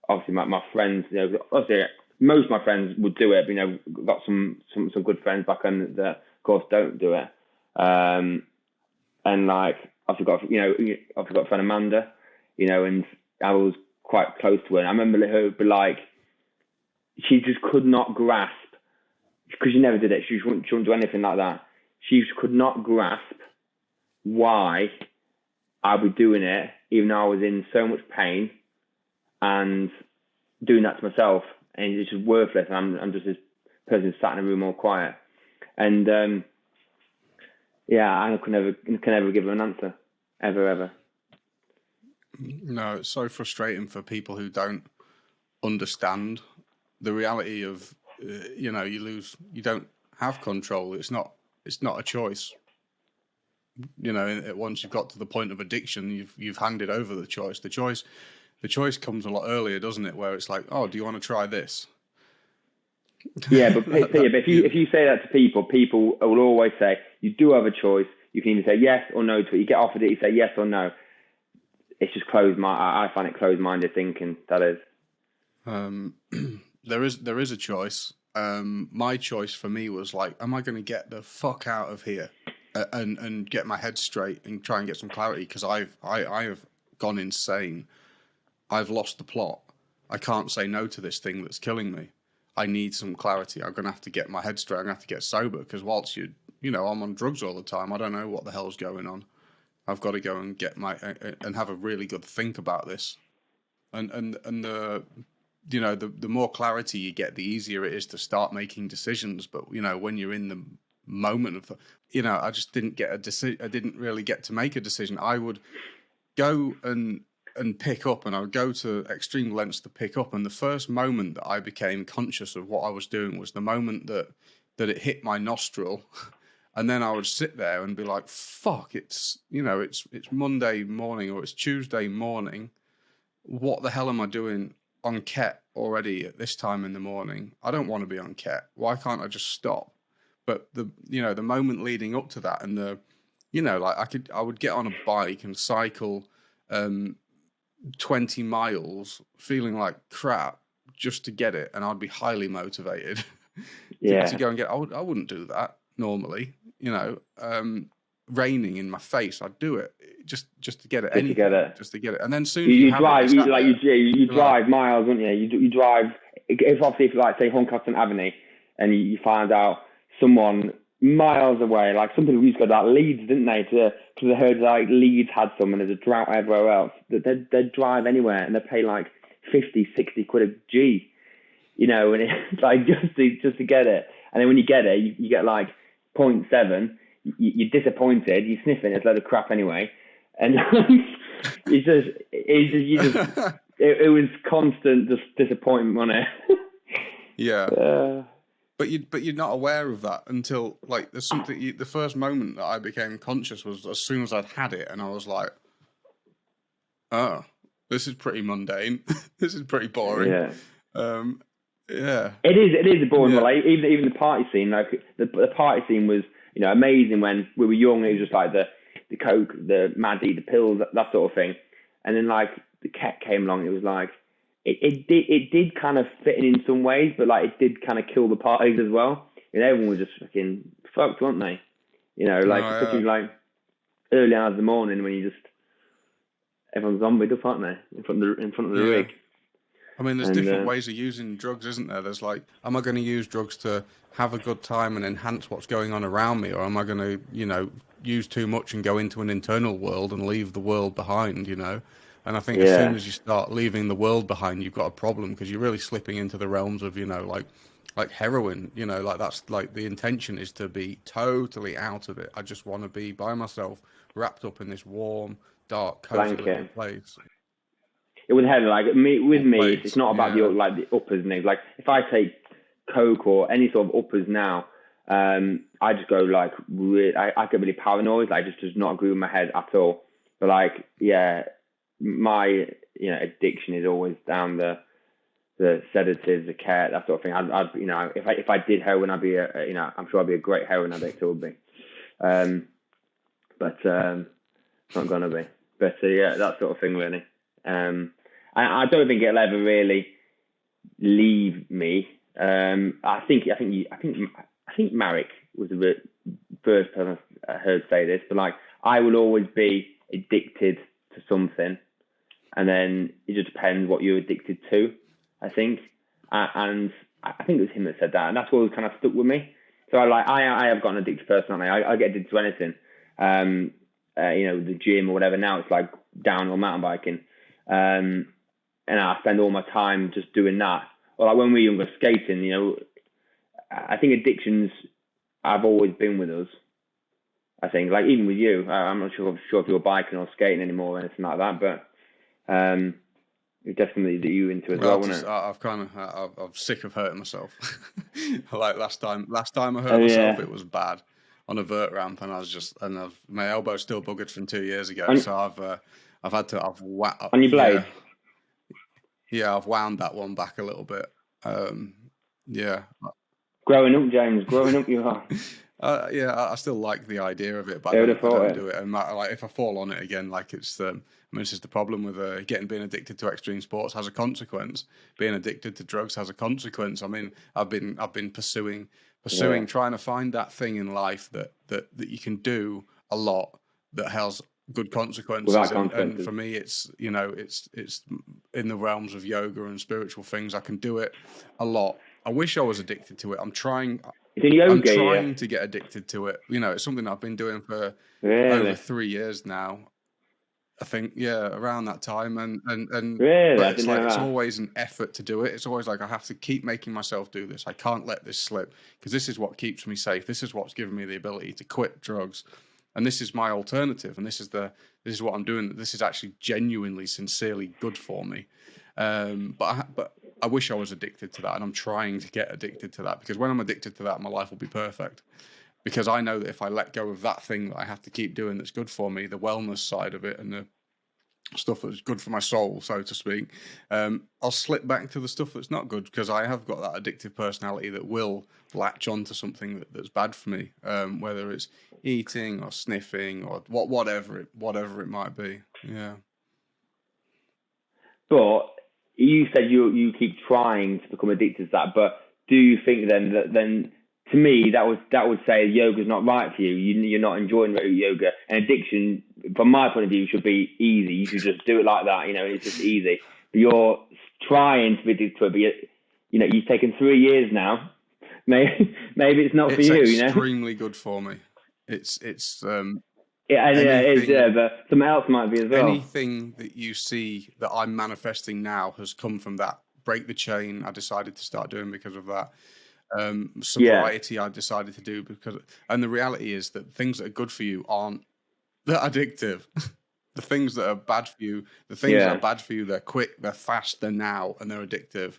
obviously my friends, obviously most of my friends would do it. But, got some good friends back then that of course don't do it. And like I've got a friend Amanda, and I was quite close to her. And I remember her, but like she just could not grasp, because she never did it. She wouldn't do anything like that. She just could not grasp why I was doing it, even though I was in so much pain and doing that to myself. And it's just worthless. And I'm just this person sat in a room all quiet. And I can never give her an answer, ever. No, it's so frustrating for people who don't understand the reality of, you don't have control. It's not a choice. Once you've got to the point of addiction, you've handed over the choice. The choice comes a lot earlier, doesn't it? Where it's like, oh, do you want to try this? Yeah, but if you say that to people will always say you do have a choice. You can either say yes or no to it. You get offered it, you say yes or no. It's just I find it closed-minded thinking, that is. There is a choice. My choice for me was like, am I going to get the fuck out of here and get my head straight and try and get some clarity? Because I have gone insane. I've lost the plot. I can't say no to this thing that's killing me. I need some clarity. I'm going to have to get my head straight. I'm going to have to get sober, because whilst I'm on drugs all the time, I don't know what the hell's going on. I've got to go and get and have a really good think about this. And the more clarity you get, the easier it is to start making decisions. But, when you're in the moment of, I just didn't get a decision. I didn't really get to make a decision. I would go and pick up, and I would go to extreme lengths to pick up. And the first moment that I became conscious of what I was doing was the moment that it hit my nostril. And then I would sit there and be like, fuck, it's Monday morning or it's Tuesday morning. What the hell am I doing on Ket already at this time in the morning? I don't want to be on Ket. Why can't I just stop? But the moment leading up to that, and I would get on a bike and cycle 20 miles feeling like crap just to get it, and I'd be highly motivated to go and get it. I wouldn't do that normally, raining in my face. I'd do it just to get it. Just to get it. And then soon you drive, you drive miles, wouldn't you? You drive. If like say Hunkerton Avenue, and you find out someone miles away, like some people used to go to like Leeds, didn't they? Because they heard like Leeds had some and there's a drought everywhere else. They'd drive anywhere and they pay like 50, 60 quid a G, and it's like just to get it. And then when you get it, you get like 0.7. You're disappointed. You're sniffing. It's a load of crap anyway. And it was constant just disappointment, wasn't it? Yeah. But you're not aware of that until like there's something. The first moment that I became conscious was as soon as I'd had it, and I was like, "Oh, this is pretty mundane. This is pretty boring." Yeah. Yeah. It is a boring. Yeah. Like even the party scene, like the party scene was amazing when we were young. It was just like the coke, the Maddie, the pills, that sort of thing. And then like the Ket came along. It was like. It did kind of fit in some ways, but like it did kind of kill the parties as well. Everyone was just fucking fucked, weren't they? Especially like early hours of the morning when everyone's zombied up, aren't they? In front of the rig. I mean, there's different ways of using drugs, isn't there? There's like, am I going to use drugs to have a good time and enhance what's going on around me, or am I going to, use too much and go into an internal world and leave the world behind? And I think as soon as you start leaving the world behind, you've got a problem because you're really slipping into the realms of, like heroin, like that's like the intention is to be totally out of it. I just want to be by myself, wrapped up in this warm, dark, cozy little place. It would have like with me, it's not about the uppers and things. Like if I take coke or any sort of uppers now, I just go like I get really paranoid. Like it just does not agree with my head at all. But like my addiction is always down the sedatives, the Ket, that sort of thing. I'd if I did heroin, I'd be I'm sure I'd be a great heroin addict. It would be, but it's not gonna be. But that sort of thing really. I don't think it'll ever really leave me. I think Marek was the first person I heard say this, but like I will always be addicted to something. And then it just depends what you're addicted to, I think. And I think it was him that said that. And that's what kind of stuck with me. So I have got an addicted personality. I get addicted to anything. The gym or whatever. Now it's like downhill mountain biking. And I spend all my time just doing that. Or like when we were younger, skating, I think addictions have always been with us. I think, like even with you, I'm not sure if you're biking or skating anymore or anything like that, but it definitely that you into as well, wasn't it? I'm sick of hurting myself. Like last time I hurt myself, it was bad on a vert ramp, and my elbow's still buggered from 2 years ago, so I've had to on your blade. I've wound that one back a little bit. Growing up, James. Growing up, you are. I still like the idea of it, but I don't do it. And like, if I fall on it again, like it's this is the problem with being addicted to extreme sports has a consequence. Being addicted to drugs has a consequence. I mean, I've been pursuing, trying to find that thing in life that you can do a lot that has good consequences. And for me, it's it's in the realms of yoga and spiritual things. I can do it a lot. I wish I was addicted to it. I'm trying to get addicted to it. It's something I've been doing for over 3 years now. I think, yeah, around that time, Really? but I it's didn't like know it's that. always an effort to do it. It's always like I have to keep making myself do this. I can't let this slip because this is what keeps me safe. This is what's given me the ability to quit drugs, and this is my alternative. And this is what I'm doing. This is actually genuinely, sincerely good for me. But I wish I was addicted to that, and I'm trying to get addicted to that because when I'm addicted to that, my life will be perfect. Because I know that if I let go of that thing that I have to keep doing that's good for me, the wellness side of it and the stuff that's good for my soul, so to speak, I'll slip back to the stuff that's not good because I have got that addictive personality that will latch onto something that's bad for me, whether it's eating or sniffing or whatever it might be. Yeah. But you said you keep trying to become addicted to that. But do you think then to me that would say yoga's not right for you. You're not enjoying yoga. And addiction, from my point of view, should be easy. You should just do it like that. It's just easy. But you're trying to be addicted to it. But you've taken 3 years now. Maybe it's not for It's you. extremely good for me. It's Yeah, anything but something else might be as well. anything that you see that I'm manifesting now has come from that. Break the chain, I decided to start doing because of that. Yeah, Sobriety, I decided to do because, and the reality is that things that are good for you aren't that addictive. The things that are bad for you, yeah, they're quick, they're fast, they're now, and they're addictive,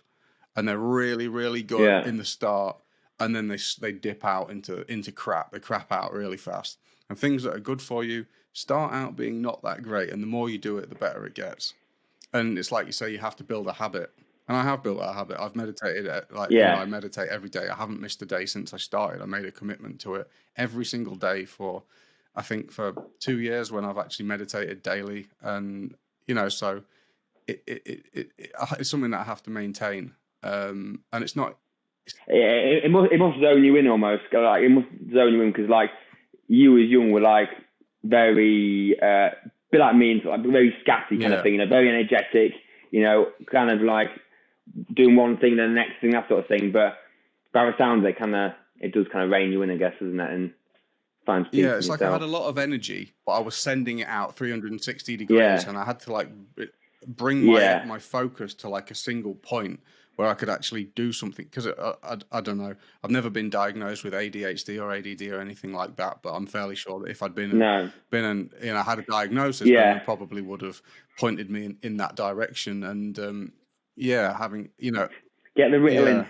and they're really, really good yeah, in the start, and then they dip out into crap. They crap out really fast. And things that are good for you start out being not that great, and the more you do it, the better it gets. And it's like you say, you have to build a habit. And I have built a habit. I've meditated, yeah. I meditate every day. I haven't missed a day since I started. I made a commitment to it every single day I think, for 2 years when I've actually meditated daily. And, so it's something that I have to maintain. And it's not, It must zone you in almost. Like it must zone you in because like you as young were like very bit like me, and like very scatty kind of yeah. thing. Very energetic. Kind of like doing one thing then the next thing, that sort of thing. But by the sounds, it does kind of rein you in, I guess, doesn't it? And find peace Yeah, in it's like I had yourself. a lot of energy, but I was sending it out 360 degrees, Yeah, and I had to like bring my yeah, my focus to like a single point where I could actually do something. Because I don't know, I've never been diagnosed with ADHD or ADD or anything like that, but I'm fairly sure that if I'd no, had a diagnosis, then they yeah, probably would have pointed me in that direction. And yeah, having get the yeah, Ritalin.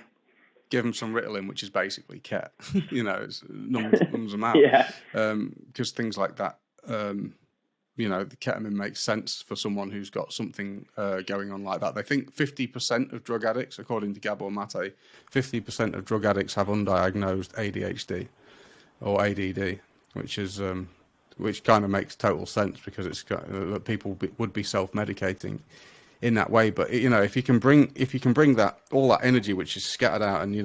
give them some Ritalin, which is basically Ket. It's numbs them out. Yeah, Because things like that, the ketamine makes sense for someone who's got something going on like that. They think 50% of drug addicts, according to Gabor Mate, 50% of drug addicts have undiagnosed ADHD or ADD, which kind of makes total sense because it's that people would be self-medicating in that way. But if you can bring that all that energy which is scattered out, and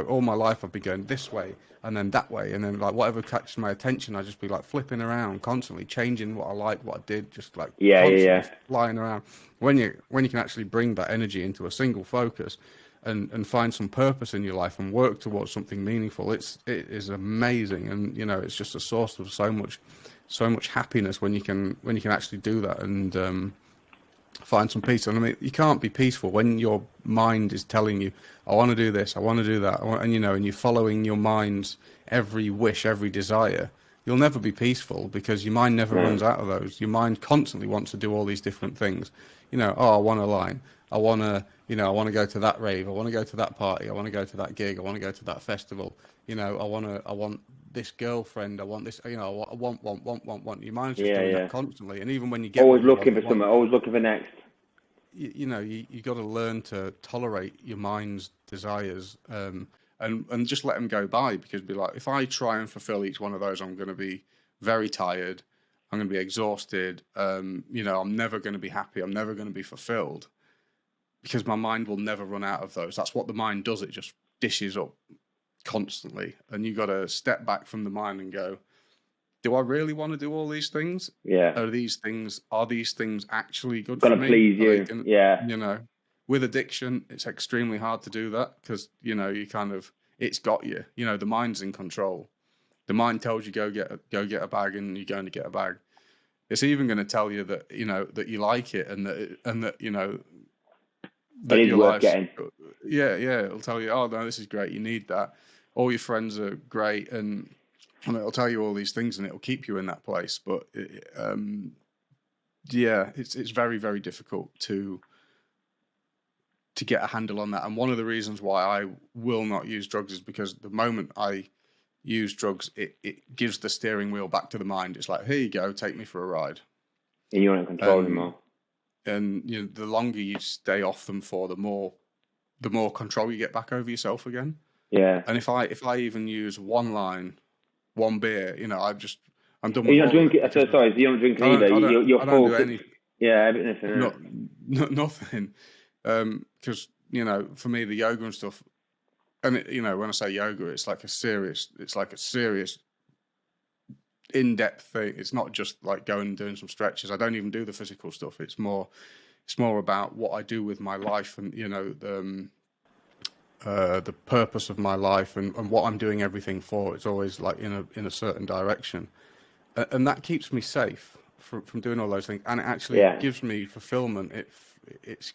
all my life I've been going this way and then that way, and then like whatever catches my attention, I just be like flipping around constantly, changing what I like, what I did, just like yeah, yeah, constantly yeah. flying around. When you can actually bring that energy into a single focus and find some purpose in your life and work towards something meaningful, it is amazing. And it's just a source of so much happiness when you can actually do that and find some peace. And I mean, you can't be peaceful when your mind is telling you, I want to do this, I want to do that, and you're following your mind's every wish, every desire. You'll never be peaceful because your mind never No, runs out of those. Your mind constantly wants to do all these different things. I want a line. I want to go to that rave. I want to go to that party. I want to go to that gig. I want to go to that festival. I want this girlfriend. I want this. I want. Your mind's just yeah, doing that yeah. constantly. And even when you get Always what you looking for something. want, Always looking for next. you got to learn to tolerate your mind's desires, and just let them go by, because be like, if I try and fulfill each one of those, I'm going to be very tired. I'm going to be exhausted. I'm never going to be happy. I'm never going to be fulfilled, because my mind will never run out of those. That's what the mind does. It just dishes up constantly, and you got to step back from the mind and go, do I really want to do all these things? Yeah, Are these things actually good got for to me? please Are they you. going Yeah, with addiction, it's extremely hard to do that, because, it's got you, the mind's in control. The mind tells you go get a bag, and you're going to get a bag. It's even going to tell you that, that you like it, and that It that is your worth life's, getting. yeah, it'll tell you, oh no, this is great, you need that. All your friends are great, and it'll tell you all these things, and it'll keep you in that place. But it's very, very difficult to get a handle on that. And one of the reasons why I will not use drugs is because the moment I use drugs, it gives the steering wheel back to the mind. It's like, here you go, take me for a ride. And you're not in control anymore. And the longer you stay off them for, the more control you get back over yourself again. Yeah. And if I even use one line, one beer, I'm done with You're not all of drinking. it. So sorry, you're not drinking either. You're I don't full. do anything. Yeah, everything. Nothing. Because for me, the yoga and stuff, and when I say yoga, it's like a serious in-depth thing. It's not just like going and doing some stretches. I don't even do the physical stuff. It's more about what I do with my life, and the purpose of my life, and what I'm doing everything for. It's always like in a certain direction, and that keeps me safe from doing all those things, and it actually gives me fulfillment. It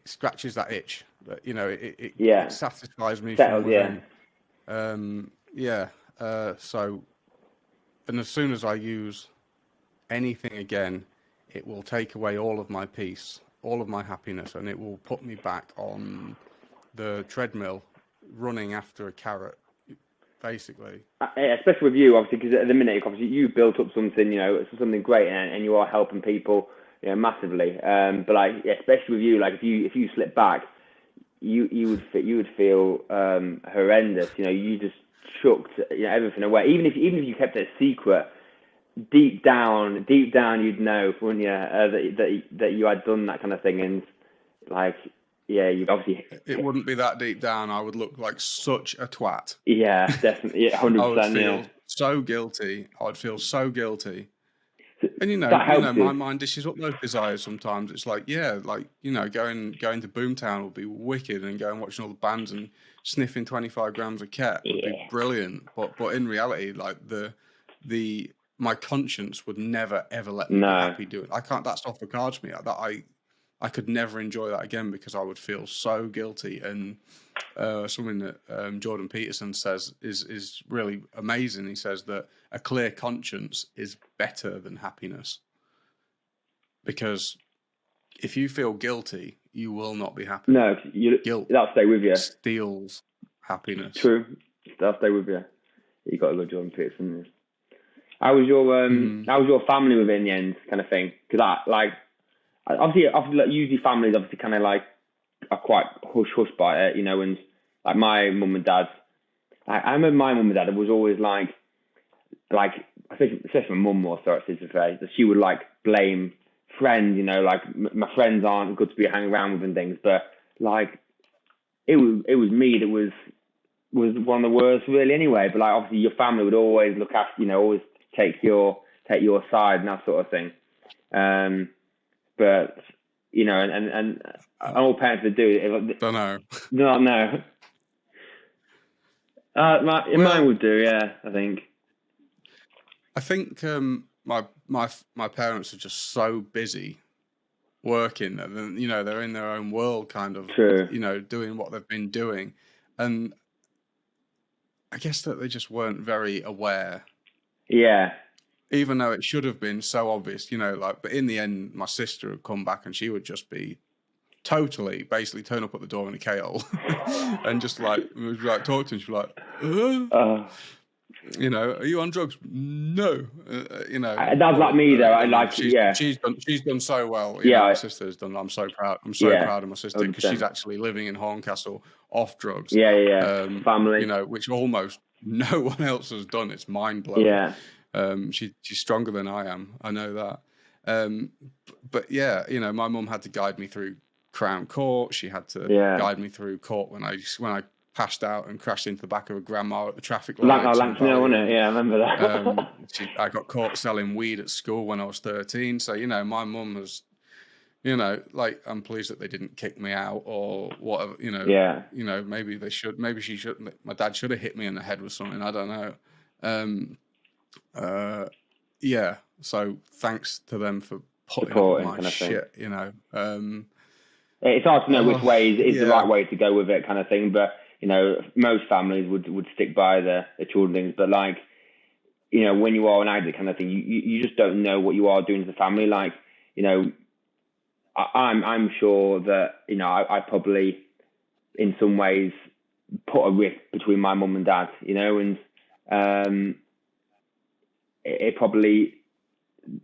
scratches that itch. That, it satisfies me from within. So, and as soon as I use anything again, it will take away all of my peace, all of my happiness, and it will put me back on the treadmill, running after a carrot, basically. Especially with you, obviously, because at the minute, obviously, you've built up something, something great, and you are helping people, massively. But like, especially with you, like if you slip back, you would feel horrendous. You just chucked everything away. Even if you kept it a secret, deep down, you'd know, wouldn't you, that you had done that kind of thing, and like, yeah, you obviously. It wouldn't be that deep down. I would look like such a twat. Yeah, definitely, 100%. I would feel so guilty. I would feel so guilty. And my mind dishes up those desires sometimes. It's like, going to Boomtown would be wicked, and going watching all the bands and sniffing 25 grams of ket would be brilliant. But in reality, like my conscience would never ever let me be happy doing it. I can't. That's off the cards for me. I could never enjoy that again, because I would feel so guilty. And something that Jordan Peterson says is really amazing. He says that a clear conscience is better than happiness, because if you feel guilty, you will not be happy. No, guilt that'll stay with you. Steals happiness. True, that'll stay with you. You got to love Jordan Peterson. How was your family with it in the end, kind of thing? Because obviously, like, usually families obviously kind of like are quite hush by it, and like my mum and dad. I remember my mum and dad was always like especially my mum more so, that she would like blame friends, like my friends aren't good to be hanging around with and things, but like it was me that was one of the worst really anyway. But like obviously your family would always look after, always take your side and that sort of thing. But and all parents would do. Don't know. No. Mine would do, yeah. I think my parents are just so busy working, and they're in their own world, kind of. True. Doing what they've been doing, and I guess that they just weren't very aware. Yeah. Even though it should have been so obvious, but in the end, my sister would come back and she would just be basically turn up at the door in a KO and just talk to him. She'd be like, are you on drugs? No. That's like me though. She's done so well. My sister's done. I'm so proud. I'm so proud of my sister, because she's actually living in Horncastle off drugs. Family. Which almost no one else has done. It's mind blowing. Yeah. She's stronger than I am. I know that. But my mum had to guide me through Crown Court. She had to guide me through court when I passed out and crashed into the back of a grandma at the traffic light. Wasn't it? Yeah, I remember that. I got caught selling weed at school when I was 13. So, my mum was, I'm pleased that they didn't kick me out or whatever, maybe they should, maybe she should, my dad should have hit me in the head with something. I don't know. yeah. So thanks to them for putting up with supporting my kind of thing. shit, you know. It's hard to know which way is the Yeah, right way to go with it, kind of thing. But most families would stick by the children things. But like, when you are an addict, kind of thing, you just don't know what you are doing to the family. Like, I'm sure that I probably in some ways put a rift between my mum and dad, and it probably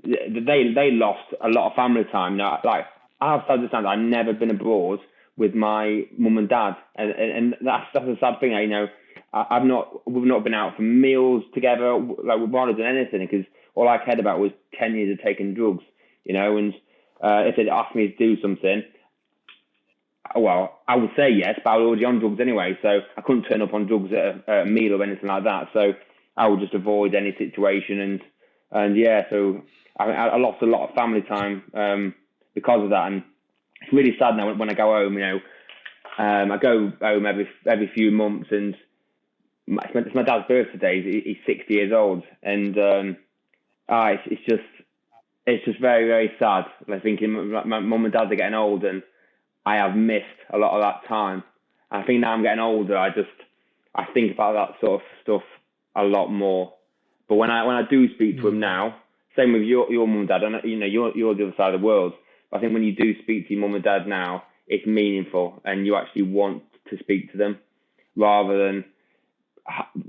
they lost a lot of family time. Now, like, I have to understand, I've never been abroad with my mum and dad, and that's a sad thing. We've not been out for meals together. Like, we've hardly done anything because all I cared about was 10 years of taking drugs, and if they'd asked me to do something, well, I would say yes, but I was already on drugs anyway, so I couldn't turn up on drugs at a meal or anything like that. So I would just avoid any situation, and yeah, so I lost a lot of family time because of that, and it's really sad now when I go home. I go home every few months, and it's my dad's birthday today. He's 60 years old, and it's just very, very sad. Like, thinking my mum and dad are getting old, and I have missed a lot of that time. And I think now I'm getting older, I think about that sort of stuff a lot more. But when I do speak to them now, same with your mum and dad, and you're the other side of the world. But I think when you do speak to your mum and dad now, it's meaningful, and you actually want to speak to them rather than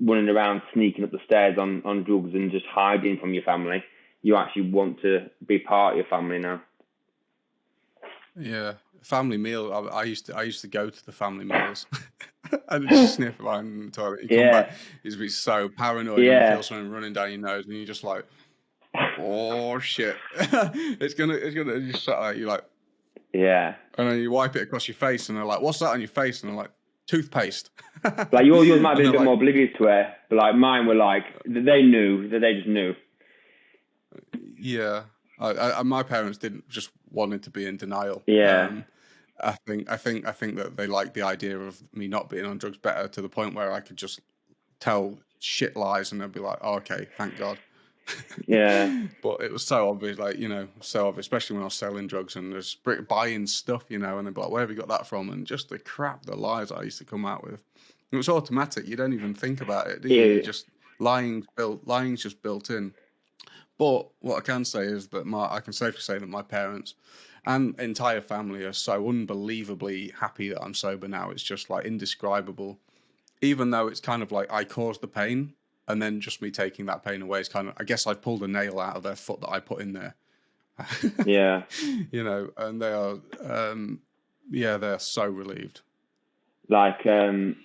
running around sneaking up the stairs on drugs and just hiding from your family. You actually want to be part of your family now. yeah. Family meal. I used to go to the family meals and just sniff around in the toilet. You come back, you'd be so paranoid, and you feel something running down your nose, and you're just like, oh shit, it's gonna just shut out. You're like, yeah. And then you wipe it across your face, and they're like, "What's that on your face?" And they're like, "Toothpaste." Like, yours might be a bit more oblivious to it, but like mine were like, they knew, that they just knew. Yeah, my parents didn't just wanted to be in denial. Yeah. I think that they liked the idea of me not being on drugs better, to the point where I could just tell shit lies, and they'd be like, oh, "Okay, thank God." Yeah. But it was so obvious, like, so obvious, especially when I was selling drugs and there's buying stuff, and they'd be like, "Where have you got that from?" And just the lies I used to come out with. It was automatic. You don't even think about it, do you? Yeah. You just lying's just built in. But what I can say is that I can safely say that my parents and entire family are so unbelievably happy that I'm sober now. It's just like indescribable. Even though it's kind of like I caused the pain, and then just me taking that pain away is kind of, I guess I pulled a nail out of their foot that I put in there. Yeah. And they are, they're so relieved. Like, like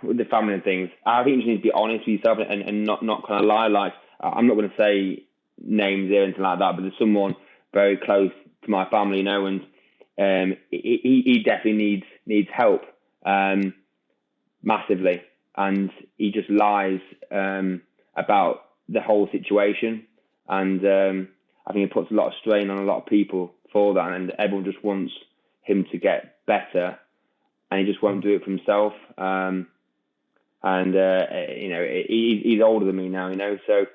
with the family and things, I think you just need to be honest with yourself and not kind of lie. Like, I'm not going to say names or anything like that, but there's someone very close to my family, and he definitely needs help, massively, and he just lies about the whole situation, and I think it puts a lot of strain on a lot of people for that, and everyone just wants him to get better, and he just won't do it for himself. He's older than me now, so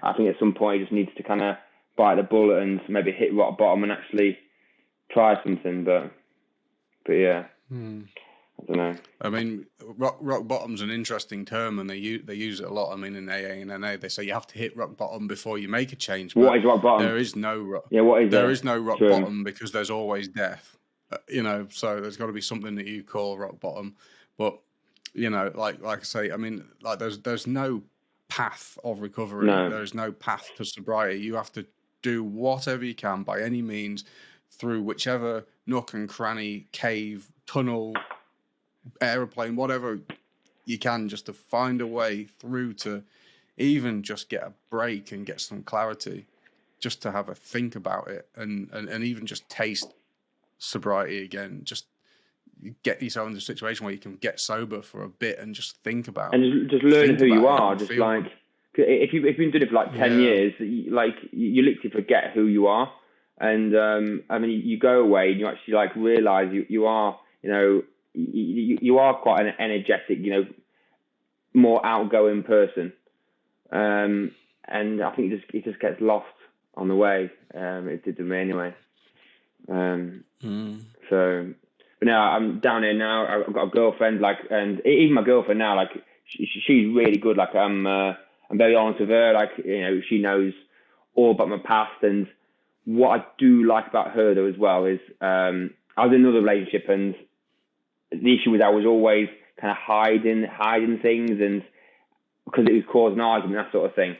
I think at some point he just needs to kind of bite the bullet and maybe hit rock bottom and actually try something. But yeah, I don't know. I mean, rock bottom's an interesting term, and they use it a lot. I mean, in AA and NA, they say you have to hit rock bottom before you make a change. What is rock bottom? There is no rock. Yeah, what is there is no rock bottom, because there's always death. So there's got to be something that you call rock bottom. But like I say, I mean, like there's no path of recovery. No. There is no path to sobriety. You have to do whatever you can by any means, through whichever nook and cranny, cave, tunnel, aeroplane, whatever you can, just to find a way through to even just get a break and get some clarity, just to have a think about it, and even just taste sobriety again. Just get yourself into a situation where you can get sober for a bit and just think about it. And just learn who you are. Just like, if you've been doing it for like 10 years, like you literally forget who you are. And I mean, you go away and you actually like realize you are, you are quite an energetic, more outgoing person. and I think it just gets lost on the way. It did to me anyway. So, but now I'm down here now. I've got a girlfriend, like, and even my girlfriend now, like, she's really good. Like, I'm very honest with her. Like, she knows all about my past, and what I do like about her though as well is, I was in another relationship, and the issue was I was always kind of hiding things, and because it was causing argument, that sort of thing.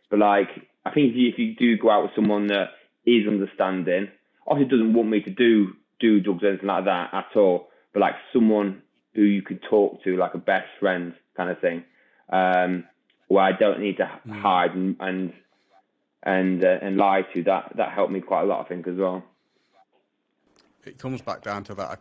But like, I think if you do go out with someone that is understanding, obviously doesn't want me to do drugs or anything like that at all, but like someone who you could talk to, like a best friend kind of thing, where I don't need to hide and lie to. That helped me quite a lot, I think, as well. It comes back down to that a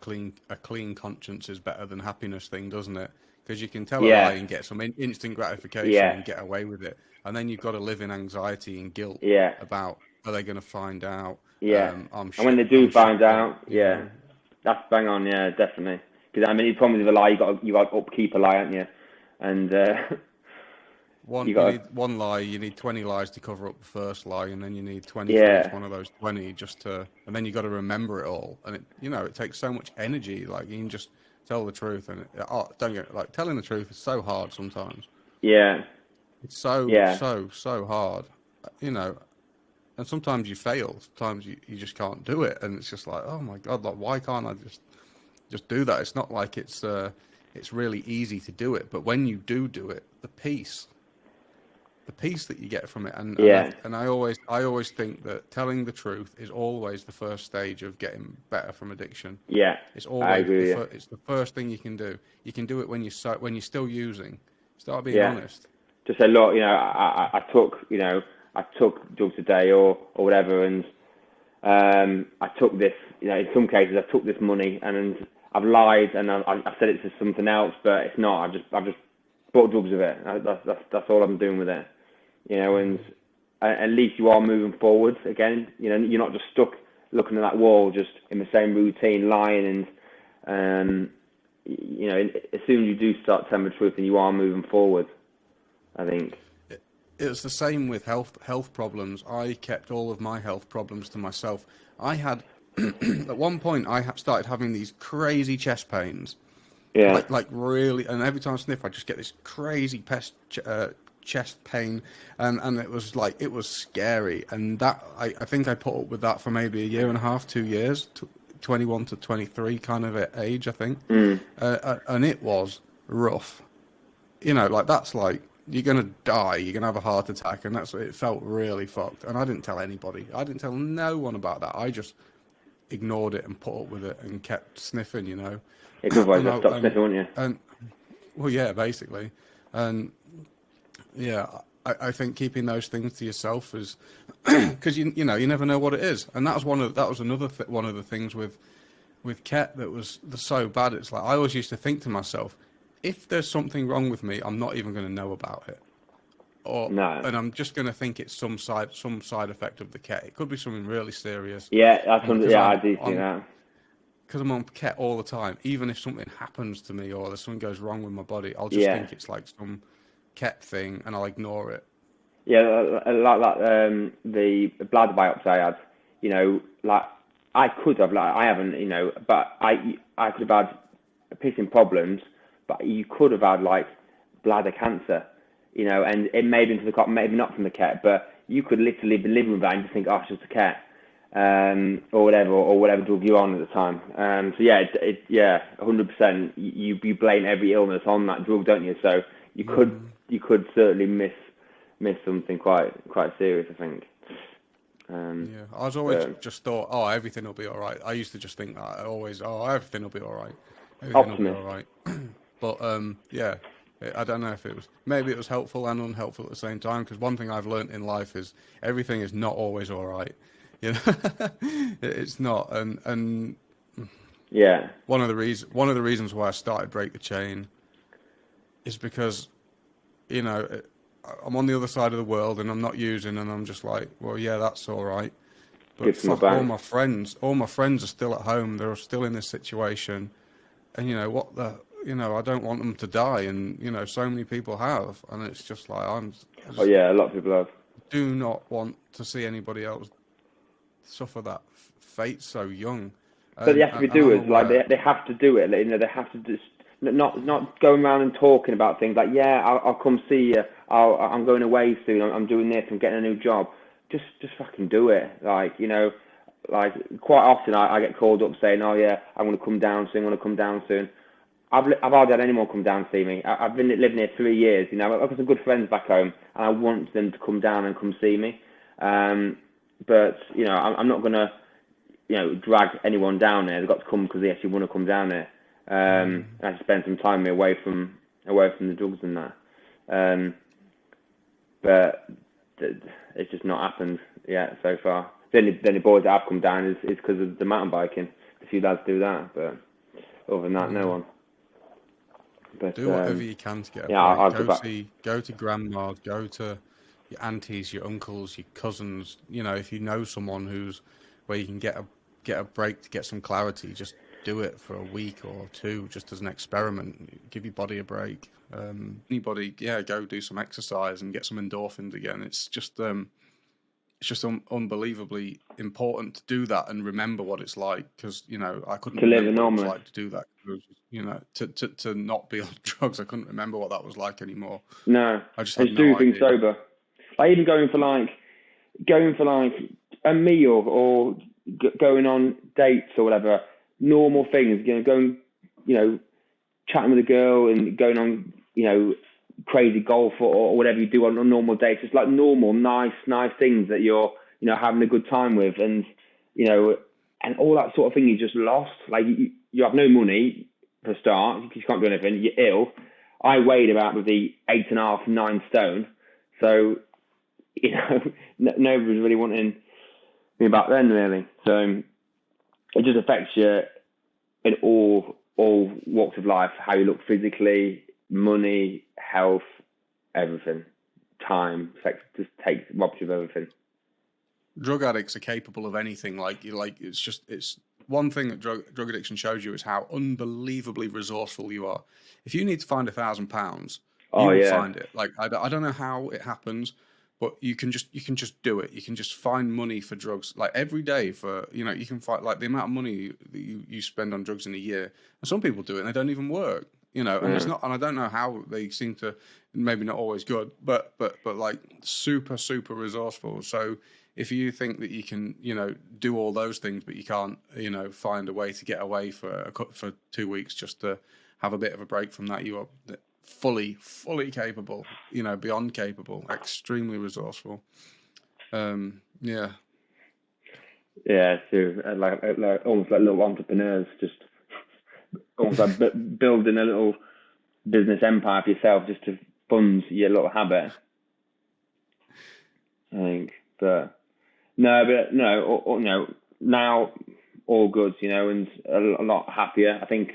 clean conscience is better than happiness thing, doesn't it? Because you can tell a lie and get some instant gratification and get away with it, and then you've got to live in anxiety and guilt about, are they going to find out? And when they do find out, that's bang on, definitely. Because I mean, the problem with a lie, you got to upkeep a lie, haven't you? And you need one lie, you need 20 lies to cover up the first lie, and then you need 20 for each one of those 20 and then you got to remember it all, and it takes so much energy. Like, you can just tell the truth, and telling the truth is so hard sometimes. Yeah, it's so hard, and sometimes you fail. Sometimes you just can't do it, and it's just like, oh my God, like, why can't I just do that? It's not like it's really easy to do it, but when you do it, the peace that you get from it, and I always think that telling the truth is always the first stage of getting better from addiction. It's always, I agree, it's the first thing you can do. You can do it when you're still using. Start being honest. Just say, look, I took drugs today or whatever, and I took this. In some cases, I took this money and I've lied and I said it to something else, but it's not. I've just bought drugs with it. That's all I'm doing with it. And at least you are moving forward again. You're not just stuck looking at that wall, just in the same routine, lying. And as soon as you do start telling the truth, and you are moving forward, I think. It's the same with health problems. I kept all of my health problems to myself. I had, at one point, I started having these crazy chest pains. Like really, and every time I sniff, I just get this crazy chest pain, and it was scary. And that, I think I put up with that for maybe a year and a half, 2 years, 21 to 23 kind of age, I think. And it was rough. That's like, you're going to die, you're going to have a heart attack, and it felt really fucked. And I didn't tell anybody. I didn't tell no one about that. I just ignored it and put up with it and kept sniffing, Yeah, otherwise you'll stop sniffing, won't you? And, well, yeah, basically. And, yeah, I think keeping those things to yourself is... Because, you never know what it is. And that was one of the things with Ket that was so bad. It's like, I always used to think to myself, if there's something wrong with me, I'm not even going to know about it, and I'm just going to think it's some side effect of the Ket. It could be something really serious. Yeah, I do think that. Because I'm on Ket all the time. Even if something happens to me or something goes wrong with my body, I'll just think it's like some Ket thing, and I'll ignore it. Yeah, like that. The bladder biopsy I had. Like, I could have, like, I haven't, but I could have had pissing problems. But you could have had, like, bladder cancer, and it may have been maybe not from the Ket, but you could literally be living with that and just think, oh, it's just a Ket, or whatever drug you're on at the time. So yeah, 100%. You blame every illness on that drug, don't you? So you could certainly miss something quite serious, I think. I was always just thought, oh, everything will be all right. I used to just think that everything will be all right. Everything will be all right. But I don't know if maybe it was helpful and unhelpful at the same time, because one thing I've learned in life is everything is not always all right. It's not, and one of the reasons why I started Break the Chain is because I'm on the other side of the world and I'm not using, and I'm just like, well, yeah, that's all right. But fuck, all my friends are still at home. They're still in this situation. And what I don't want them to die, and so many people have, and it's just like I Oh just yeah, a lot of people have. do not want to see anybody else suffer that fate so young, But they and have to be I'm doers. Like aware. they have to do it. They have to just not going around and talking about things like, yeah, I'll come see you. I'm going away soon. I'm doing this. I'm getting a new job. Just fucking do it. Like quite often I get called up saying, oh yeah, I'm going to come down soon. I'm going to come down soon. I've hardly had anyone come down and see me. I've been living here 3 years. I've got some good friends back home, and I want them to come down and come see me. But I'm not gonna drag anyone down there. They've got to come because they actually want to come down there. And I spend some time away from the drugs and that. But it's just not happened yet so far. The only boys that have come down is because of the mountain biking. A few lads do that, but other than that, no one. But Do whatever you can to get a yeah, break. I'll go back. Go to grandma's, go to your aunties, your uncles, your cousins. If you know someone where you can get a break to get some clarity, just do it for a week or two, just as an experiment. Give your body a break. Anybody, go do some exercise and get some endorphins again. It's just unbelievably important to do that and remember what it's like, because I couldn't To live remember what it was normally. like to do that. To not be on drugs, I couldn't remember what that was like anymore. No, I just and had just no do things idea. sober. Like even going for like a meal or going on dates or whatever, normal things. Going, chatting with a girl and going on, crazy golf or whatever you do on normal dates. It's like normal, nice things that you're, having a good time with, and and all that sort of thing you just lost. Like you have no money for a start. You can't do anything. You're ill. I weighed about with the 8.5, 9 stone. So, nobody was really wanting me back then, really. So it just affects you in all walks of life. How you look physically, money, health, everything. Time just robs you of everything. Drug addicts are capable of anything. It's one thing that drug addiction shows you is how unbelievably resourceful you are. If you need to find £1,000, Oh you will yeah, find it. Like I don't know how it happens, but you can just do it. You can just find money for drugs. Like every day you can find like the amount of money that you spend on drugs in a year. And some people do it and they don't even work. And it's yeah. not, and I don't know how they seem to, maybe not always good, but like super, super resourceful. So if you think that you can, do all those things, but you can't, find a way to get away for 2 weeks just to have a bit of a break from that, you are fully capable, beyond capable, extremely resourceful. Yeah. Yeah, too. Like almost like little entrepreneurs, just almost like building a little business empire for yourself, just to fund your little habit. I think, but no, now all good, and a lot happier. I think,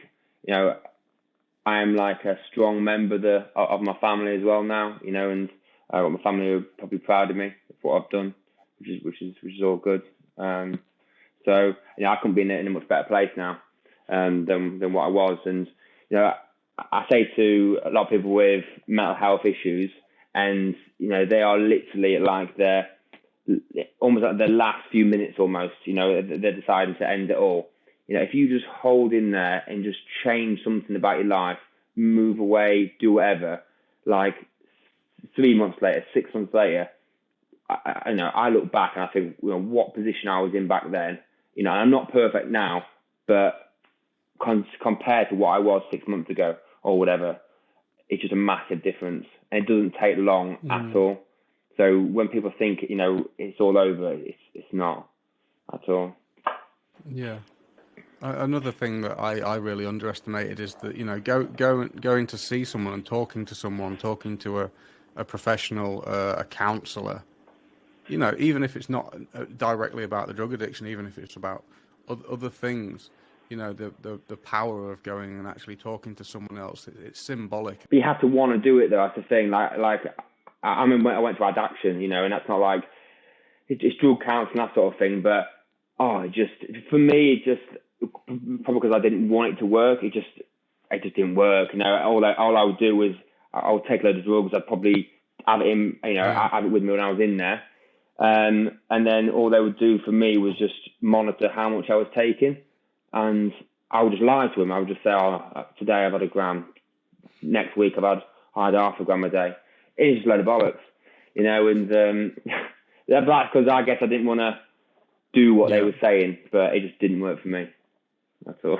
I am like a strong member of my family as well now, and I got my family who are probably proud of me for what I've done, which is all good. So I couldn't be in a much better place now than what I was, and I say to a lot of people with mental health issues, and they are literally like they're almost like the last few minutes, almost. They're deciding to end it all. If you just hold in there and just change something about your life, move away, do whatever, like 3 months later, 6 months later, I look back and I think, what position I was in back then. I'm not perfect now, but compared to what I was 6 months ago or whatever, it's just a massive difference, and it doesn't take long at all. So when people think, it's all over, it's not at all. Yeah. Another thing that I really underestimated is that going to see someone and talking to a professional, a counsellor, even if it's not directly about the drug addiction, even if it's about other things, the power of going and actually talking to someone else, it's symbolic. But you have to want to do it, though. That's the thing. I mean, when I went to addiction, and that's not like it's drug counseling, that sort of thing. But for me, it just probably because I didn't want it to work. it just didn't work. All I would do was I would take a load of drugs. I'd probably have it in, have it with me when I was in there. And then all they would do for me was just monitor how much I was taking. And I would just lie to them. I would just say, today I've had a gram. Next week I had half a gram a day. It's just a load of bollocks, and that's because I guess I didn't want to do what they were saying, but it just didn't work for me. That's all.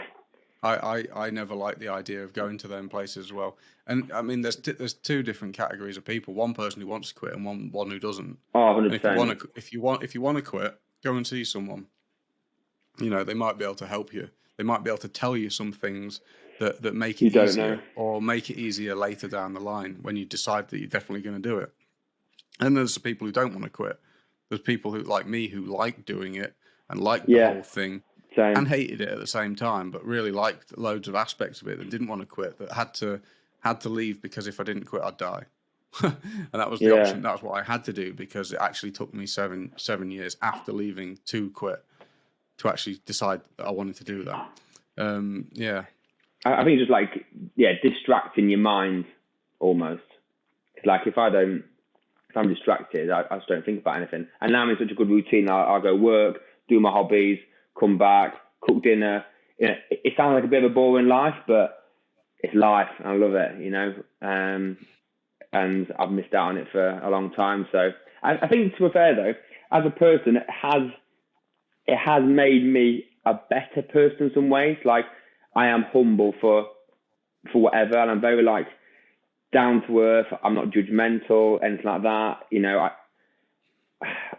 I never liked the idea of going to them places as well. And I mean, there's two different categories of people: one person who wants to quit and one who doesn't. Oh, 100%. If you want to quit, go and see someone. They might be able to help you. They might be able to tell you some things that make it easier, or make it easier later down the line when you decide that you're definitely going to do it. And there's the people who don't want to quit. There's people who, like me, who like doing it and like the whole thing. Same. And hated it at the same time, but really liked loads of aspects of it and didn't want to quit, that had to leave because if I didn't quit, I'd die. And that was the option. That's what I had to do, because it actually took me seven years after leaving to quit to actually decide that I wanted to do that. I think it's just distracting your mind almost. It's like if I'm distracted, I just don't think about anything. And now I'm in such a good routine. I'll go work, do my hobbies, come back, cook dinner. It sounds like a bit of a boring life, but it's life. And I love it, and I've missed out on it for a long time. So I think, to be fair though, as a person, it has made me a better person in some ways. Like, I am humble for whatever, and I'm very down to earth. I'm not judgmental, anything like that.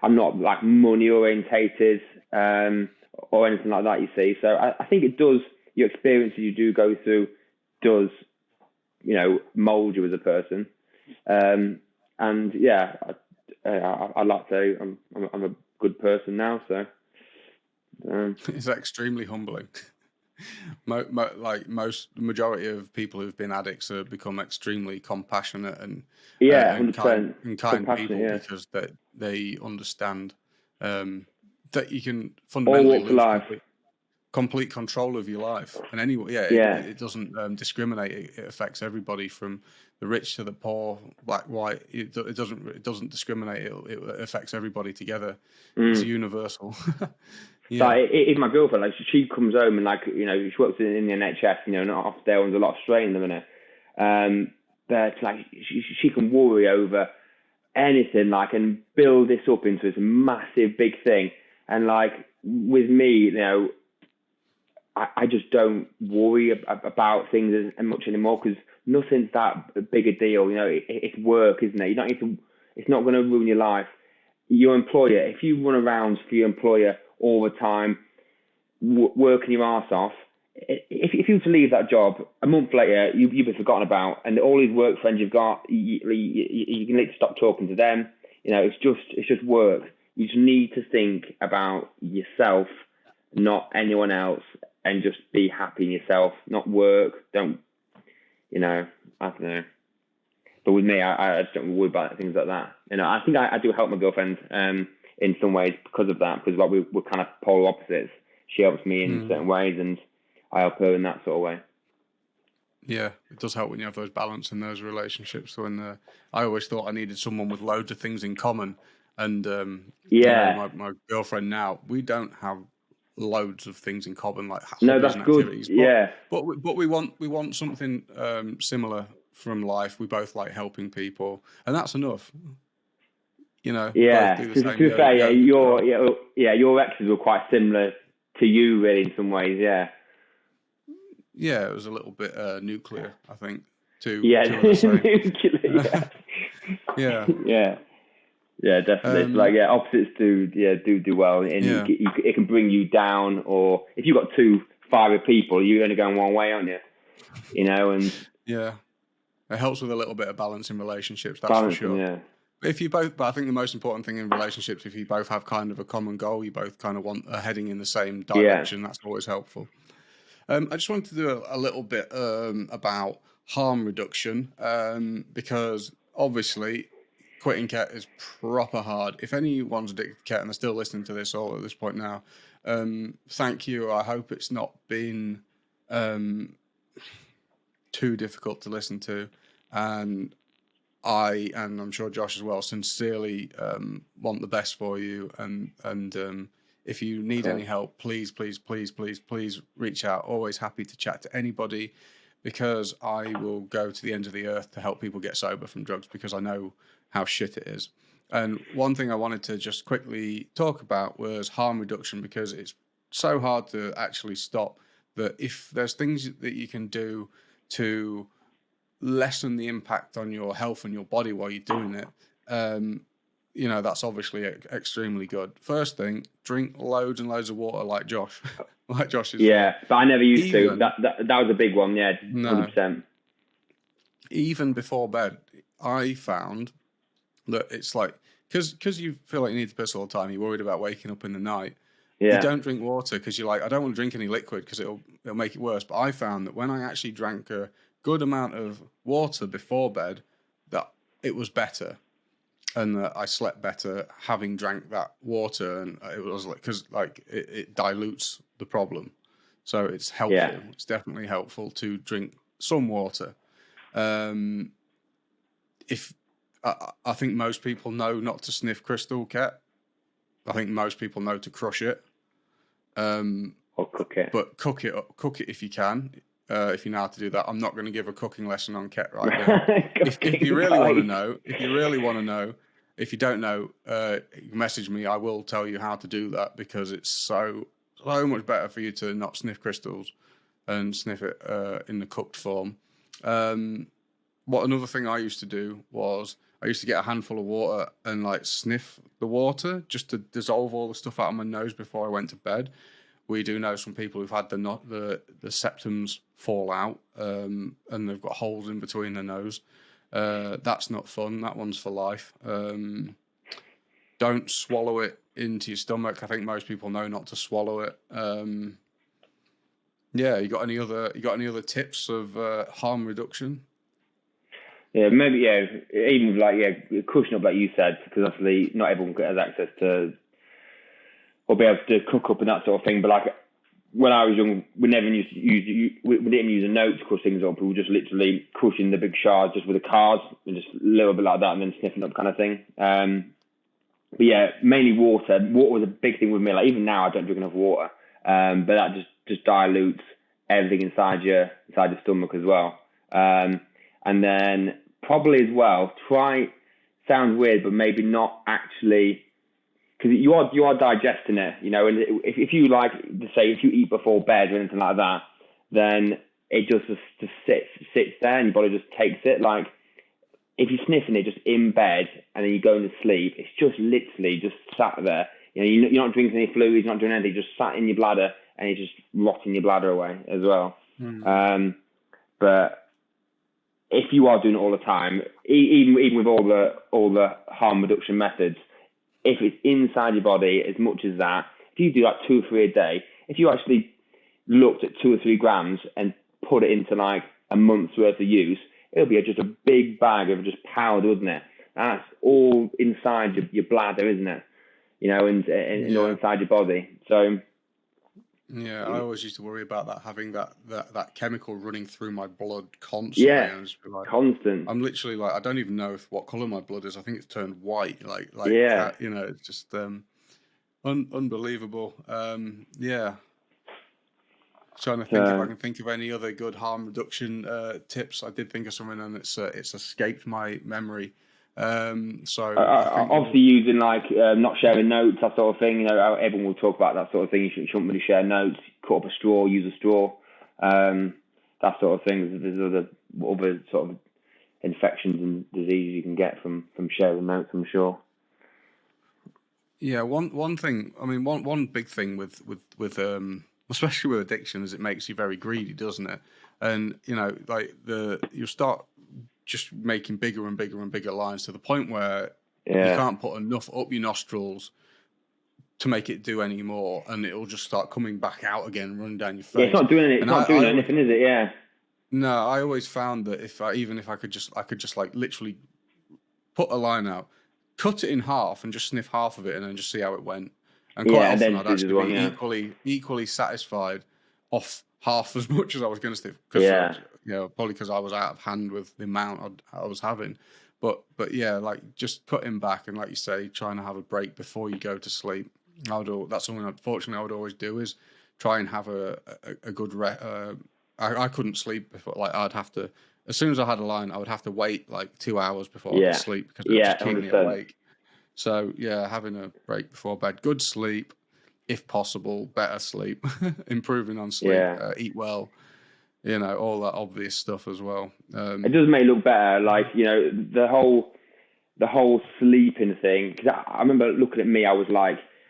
I'm not money orientated, or anything like that, you see. So I think it does, your experiences you do go through does, mold you as a person. And yeah, I'd like to say I'm a good person now. So it's extremely humbling. The majority of people who've been addicts have become extremely compassionate and kind people, because they understand that you can fundamentally lose complete control of your life. And anyway, it doesn't discriminate. It affects everybody from the rich to the poor, black, white. It doesn't discriminate. It affects everybody together. It's universal. Even my girlfriend, she comes home and she works in the NHS, not off there under a lot of strain at the minute. But she can worry over anything, and build this up into this massive big thing. And with me, I just don't worry about things as much anymore, because nothing's that big a deal. It's work, isn't it? You don't need to. It's not going to ruin your life. Your employer, if you run around for your employer all the time, working your arse off, if you were to leave that job a month later, you'd be forgotten about, and all these work friends you've got, you can need to stop talking to them. It's just work. You just need to think about yourself, not anyone else, and just be happy in yourself, not work. I don't know. But with me, I just don't worry about things like that. I think I do help my girlfriend in some ways because of that, because we're kind of polar opposites. She helps me in certain ways, and I help her in that sort of way. Yeah, it does help when you have those balance in those relationships. When I always thought I needed someone with loads of things in common, and my girlfriend now, we don't have loads of things in common, like no, that's good. Activities. But we want something similar from life. We both like helping people, and that's enough. Yeah. To be fair, your exes were quite similar to you, really, in some ways. Yeah. Yeah, it was a little bit nuclear, I think. Nuclear. Yeah. Yeah, definitely. It's opposites do well, and it can bring you down. Or if you've got two fiery people, you're only going one way, aren't you? And it helps with a little bit of balance in relationships. That's for sure. Yeah. But I think the most important thing in relationships, if you both have kind of a common goal, you both kind of are heading in the same direction. That's always helpful. I just wanted to do a little bit about harm reduction, because obviously quitting Ket is proper hard. If anyone's addicted to Ket and they're still listening to this all at this point now, thank you. I hope it's not been too difficult to listen to, and and I'm sure Josh as well, sincerely want the best for you. And if you need any help, please reach out. Always happy to chat to anybody, because I will go to the ends of the earth to help people get sober from drugs, because I know how shit it is. And one thing I wanted to just quickly talk about was harm reduction, because it's so hard to actually stop. That if there's things that you can do to lessen the impact on your health and your body while you're doing it, that's obviously extremely good. First thing, drink loads and loads of water, like Josh. Like Josh is. Yeah, but I never used to. That was a big one. Yeah, 100%. No. Even before bed, I found that it's like, because you feel like you need to piss all the time, you're worried about waking up in the night. Yeah. You don't drink water because you're like, I don't want to drink any liquid because it'll make it worse. But I found that when I actually drank a good amount of water before bed, that it was better, and that I slept better having drank that water. And it was like, because like it dilutes the problem, so it's helpful. Yeah. It's definitely helpful to drink some water. If I think most people know not to sniff crystal, Ket. I think most people know to crush it. Or cook it. But cook it if you can. If you know how to do that. I'm not going to give a cooking lesson on Ket right now. if you really want to know, if you don't know, message me. I will tell you how to do that, because it's so much better for you to not sniff crystals and sniff it in the cooked form. Another thing I used to do was I used to get a handful of water and like sniff the water just to dissolve all the stuff out of my nose before I went to bed. We do know some people who've had the septums fall out, and they've got holes in between their nose. That's not fun. That one's for life. Don't swallow it into your stomach. I think most people know not to swallow it. You got any other tips of harm reduction? Yeah, maybe, even like, cushion up, like you said, because obviously not everyone has access to or be able to cook up and that sort of thing. But like when I was young, we never used to we didn't use a note to crush things up. We were just literally crushing the big shards just with a card and just a little bit like that, and then sniffing up kind of thing. But yeah, mainly water. Water was a big thing with me. Like even now, I don't drink enough water, but that just dilutes everything inside your stomach as well. And then probably as well, sounds weird, but maybe not actually, because you are digesting it, and if you like to say, if you eat before bed or anything like that, then it just sits there and your body just takes it. Like if you're sniffing it just in bed and then you go into sleep, it's just literally just sat there. You're not drinking any fluids, you're not doing anything, just sat in your bladder, and you're just rotting your bladder away as well. But if you are doing it all the time, even with all the harm reduction methods, if it's inside your body as much as that, if you do like 2 or 3 a day, if you actually looked at 2 or 3 grams and put it into like a month's worth of use, it'll be just a big bag of just powder, wouldn't it? And that's all inside your bladder, isn't it? And all inside your body. So. Yeah, I always used to worry about that, having that chemical running through my blood constantly. Yeah, like, constant. I'm literally like, I don't even know what colour my blood is. I think it's turned white. Like yeah. It's just unbelievable. Yeah. Trying to think if I can think of any other good harm reduction tips. I did think of something, and it's escaped my memory. So obviously using like not sharing notes, that sort of thing. Everyone will talk about that sort of thing. You shouldn't really share notes. Cut up a straw, use a straw, that sort of thing. There's other sort of infections and diseases you can get from sharing notes, I'm sure. Yeah, one thing. I mean, one big thing with especially with addiction is it makes you very greedy, doesn't it? And you start just making bigger and bigger and bigger lines to the point where you can't put enough up your nostrils to make it do any more, and it'll just start coming back out again, running down your face. Yeah, it's not doing it. It's not doing anything, is it? Yeah. No, I always found that if I could just like literally put a line out, cut it in half, and just sniff half of it, and then just see how it went. And quite often I'd actually be equally satisfied off half as much as I was going to sleep because probably because I was out of hand with the amount I was having. But yeah, like just cutting back and like you say, trying to have a break before you go to sleep. That's something unfortunately I would always do is try and have a good I couldn't sleep before. Like I'd have to, as soon as I had a line, I would have to wait like 2 hours before I could sleep because it would just keep me awake. So yeah, having a break before bed, good sleep, if possible, better sleep, improving on sleep, eat well, all that obvious stuff as well. It does make it look better, like the whole sleeping thing. Because I remember looking at me, I was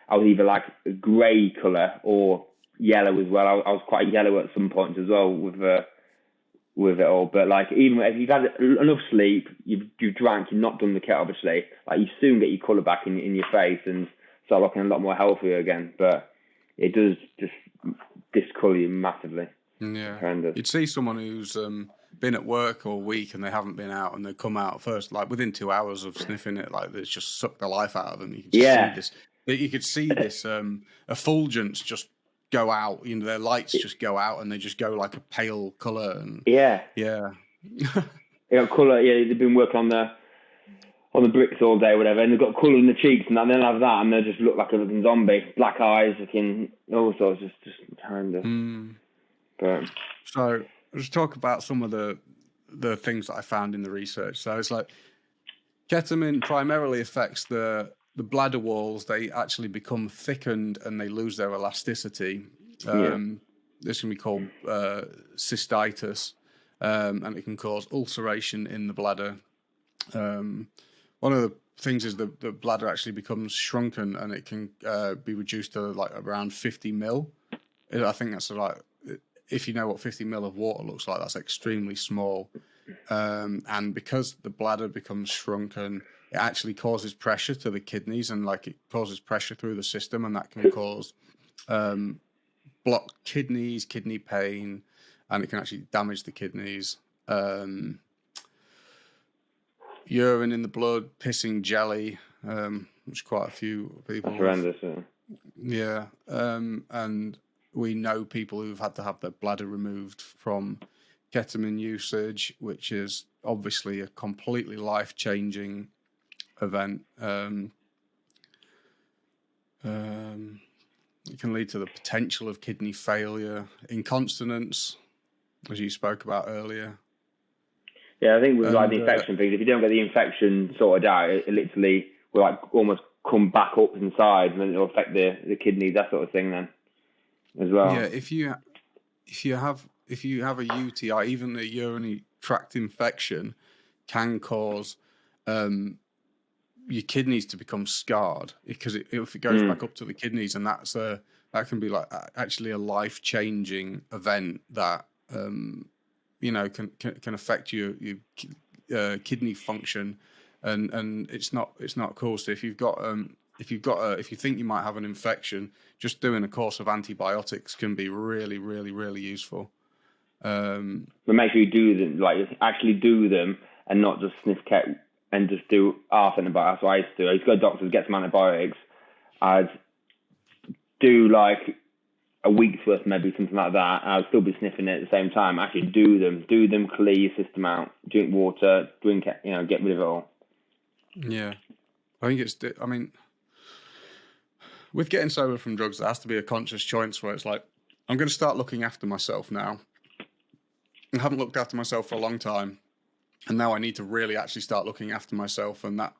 either like a grey colour or yellow as well. I was quite yellow at some points as well with it all. But like even if you've had enough sleep, you've drank, you've not done the kit obviously, like you soon get your colour back in your face and start looking a lot more healthier again. But it does just discolour you massively. Yeah, you'd see someone who's been at work all week and they haven't been out, and they come out first, like within 2 hours of sniffing it, like it's just sucked the life out of them. You could see this effulgence just go out. Their lights just go out, and they just go like a pale colour. And yeah. Colour. Yeah, they've been working on the bricks all day, or whatever, and they've got colour in the cheeks, and then they'll have that, and they'll just look like a fucking zombie, black eyes, looking all sorts, just kind of. But so let's talk about some of the things that I found in the research. So it's like ketamine primarily affects the bladder walls. They actually become thickened and they lose their elasticity. This can be called cystitis, and it can cause ulceration in the bladder. One of the things is the bladder actually becomes shrunken, and it can be reduced to like around 50 mil. I think that's like, if you know what 50 mil of water looks like, that's extremely small. And because the bladder becomes shrunken, it actually causes pressure to the kidneys, and like it causes pressure through the system, and that can cause blocked kidneys, kidney pain, and it can actually damage the kidneys. Urine in the blood, pissing jelly, which quite a few people. That's horrendous. Yeah, and we know people who've had to have their bladder removed from ketamine usage, which is obviously a completely life-changing event. It can lead to the potential of kidney failure, incontinence, as you spoke about earlier. Yeah, I think with like the infection things, if you don't get the infection sorted out, it literally will like almost come back up inside, and then it'll affect the kidneys, that sort of thing then as well. Yeah, if you have a UTI, even the urinary tract infection can cause your kidneys to become scarred, because if it goes back up to the kidneys, and that can be like actually a life-changing event that can affect your kidney function, and it's not cool. So if you think you might have an infection, just doing a course of antibiotics can be really, really, really useful. But make sure you do them, like actually do them, and not just sniff ket and just do half antibiotics. That's what I used to do. I used to go to doctors, get some antibiotics. I'd do like a week's worth, maybe something like that. I'd still be sniffing it at the same time. Actually do them, clear your system out, drink water, drink it, get rid of it all. Yeah. I think with getting sober from drugs, there has to be a conscious choice where it's like, I'm going to start looking after myself now. I haven't looked after myself for a long time, and now I need to really actually start looking after myself. And that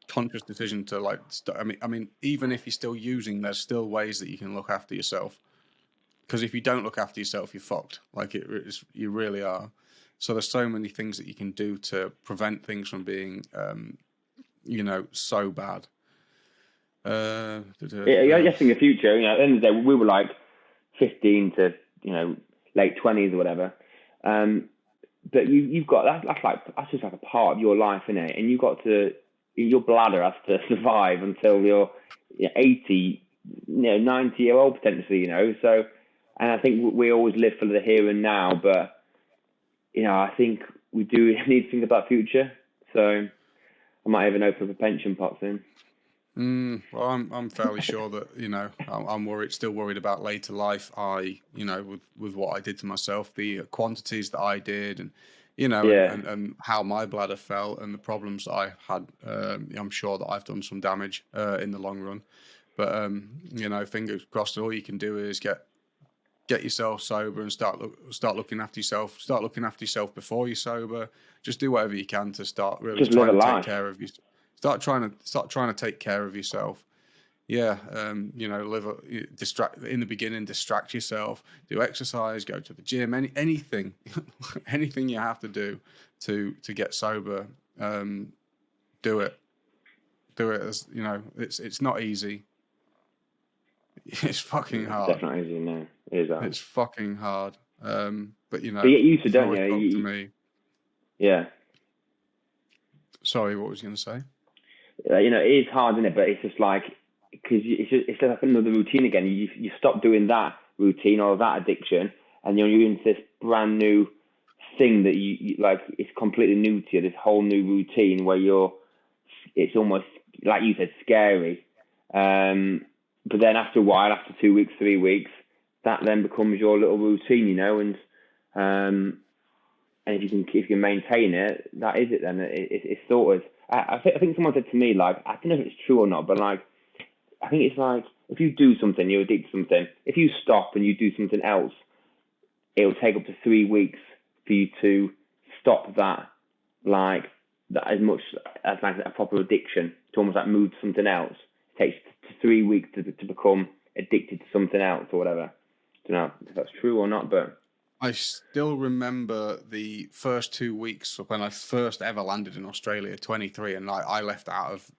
conscious decision to like, I mean, even if you're still using, there's still ways that you can look after yourself. Because if you don't look after yourself, you're fucked. Like you really are. So there's so many things that you can do to prevent things from being, so bad. I guess in the future, at the end of the day, we were like 15 to late 20s or whatever. But you've got that's just like a part of your life, innit? And your bladder has to survive until you're 80, 90-year-old potentially, So, and I think we always live for the here and now, but I think we do need to think about future. So I might even open up a pension pot soon. Well, I'm fairly sure that, you know, I'm still worried about later life. You know, with what I did to myself, the quantities that I did, and you know, Yeah, and how my bladder felt, and the problems that I had. I'm sure that I've done some damage in the long run. But you know, fingers crossed. All you can do is get yourself sober and start looking after yourself. Start looking after yourself before you're sober. Just do whatever you can to start really just live trying a to take life. care of you. Start trying to take care of yourself. Yeah, you know, in the beginning. Distract yourself. Do exercise. Go to the gym. Anything, anything you have to do to get sober. Do it. Do it. As you know, it's not easy. It's fucking It's hard. definitely easy, no. It is hard. It's fucking hard. But you But know, you get used to you it, can don't always you? talk to me. Yeah. Sorry, what was you going to say? You know, it is hard, isn't it? But it's just like, because it's like another routine again. You stop doing that routine or that addiction, and you're into this brand new thing that you like. It's completely new to you. This whole new routine where it's almost like you said, scary. But then after a while, after 2 weeks, 3 weeks, that then becomes your little routine, you know. And if you can maintain it, that is it. Then it's sorted. I think someone said to me, like, I don't know if it's true or not, but like, I think it's like, if you do something, you're addicted to something. If you stop and you do something else, it'll take up to 3 weeks for you to stop that, like, that as much as like a proper addiction, to almost like move to something else. It takes 3 weeks to become addicted to something else or whatever. I don't know if that's true or not, but I still remember the first 2 weeks when I first ever landed in Australia, 23, and I left out of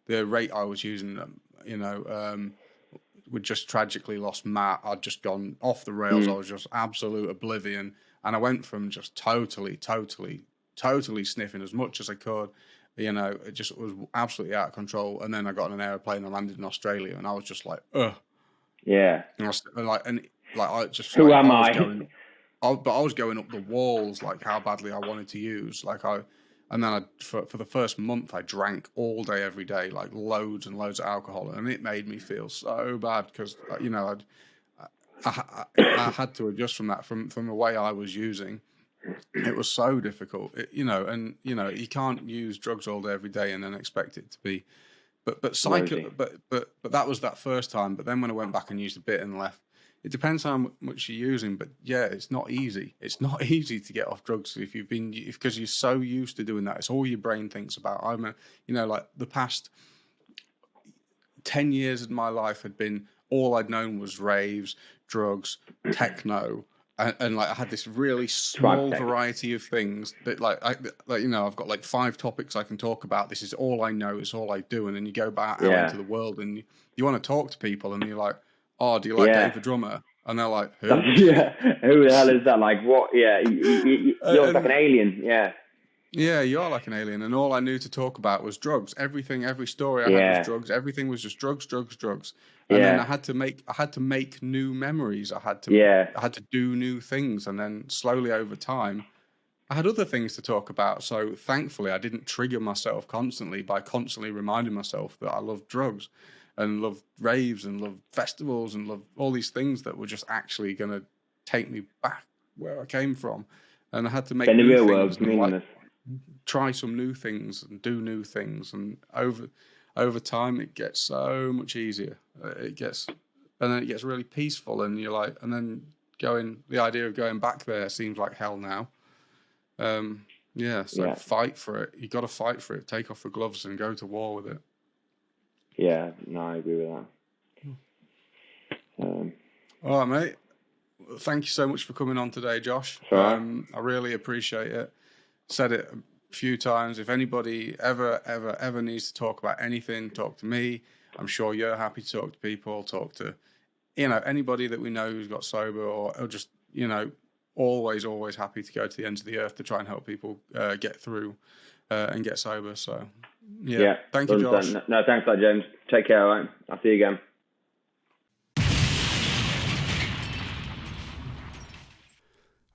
the rate I was using. You know, we just tragically lost Matt. I'd just gone off the rails. I was just absolute oblivion, and I went from just totally sniffing as much as I could. You know, it just was absolutely out of control. And then I got on an airplane and landed in Australia, and I was just like, ugh. yeah. And I just Who like am I was I? going, but I was going up the walls, like how badly I wanted to use. And then for the first month I drank all day, every day, like loads and loads of alcohol, and it made me feel so bad because you know I had to adjust from that from the way I was using. It was so difficult, you know, and you know you can't use drugs all day every day and then expect it to be. But Rosy. that was that first time. But then when I went back and used a bit and left, it depends how much you're using. But yeah, it's not easy. It's not easy to get off drugs because you're so used to doing that. It's all your brain thinks about. You know, like the past 10 years of my life had been all I'd known was raves, drugs, techno. And like I had this really small variety of things that like you know I've got like 5 topics I can talk about. This is all I know. It's all I do. And then you go back out into the world and you want to talk to people and you're like, oh, do you like Dave the drummer? And they're like, who? Yeah, who the hell is that? Like what? Yeah, you're like an alien. Yeah. Yeah, you are like an alien. And all I knew to talk about was drugs. Every story I had was drugs. Everything was just drugs. And then I had to make new memories. I had to do new things. And then slowly over time, I had other things to talk about. So thankfully, I didn't trigger myself constantly by constantly reminding myself that I love drugs and love raves and love festivals and love all these things that were just actually going to take me back where I came from. And I had to make in the new real things. world, meaningless. Try some new things and do new things, and over time it gets so much easier. And then it gets really peaceful, and you're like, and then the idea of going back there seems like hell now. Fight for it. You got to fight for it. Take off the gloves and go to war with it. Yeah, no, I agree with that. All right, mate. Thank you so much for coming on today, Josh. Right. I really appreciate it. Said it a few times. If anybody ever needs to talk about anything, talk to me. I'm sure you're happy to talk to people. Talk to, you know, anybody that we know who's got sober or just, you know, always happy to go to the ends of the earth to try and help people get through and get sober. So, yeah. Thank you, Josh. No, thanks for that, James. Take care, all right? I'll see you again.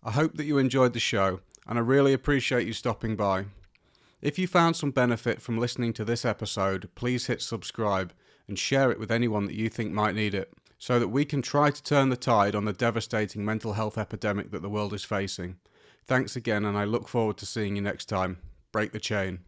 I hope that you enjoyed the show, and I really appreciate you stopping by. If you found some benefit from listening to this episode, please hit subscribe and share it with anyone that you think might need it, so that we can try to turn the tide on the devastating mental health epidemic that the world is facing. Thanks again, and I look forward to seeing you next time. Break the chain.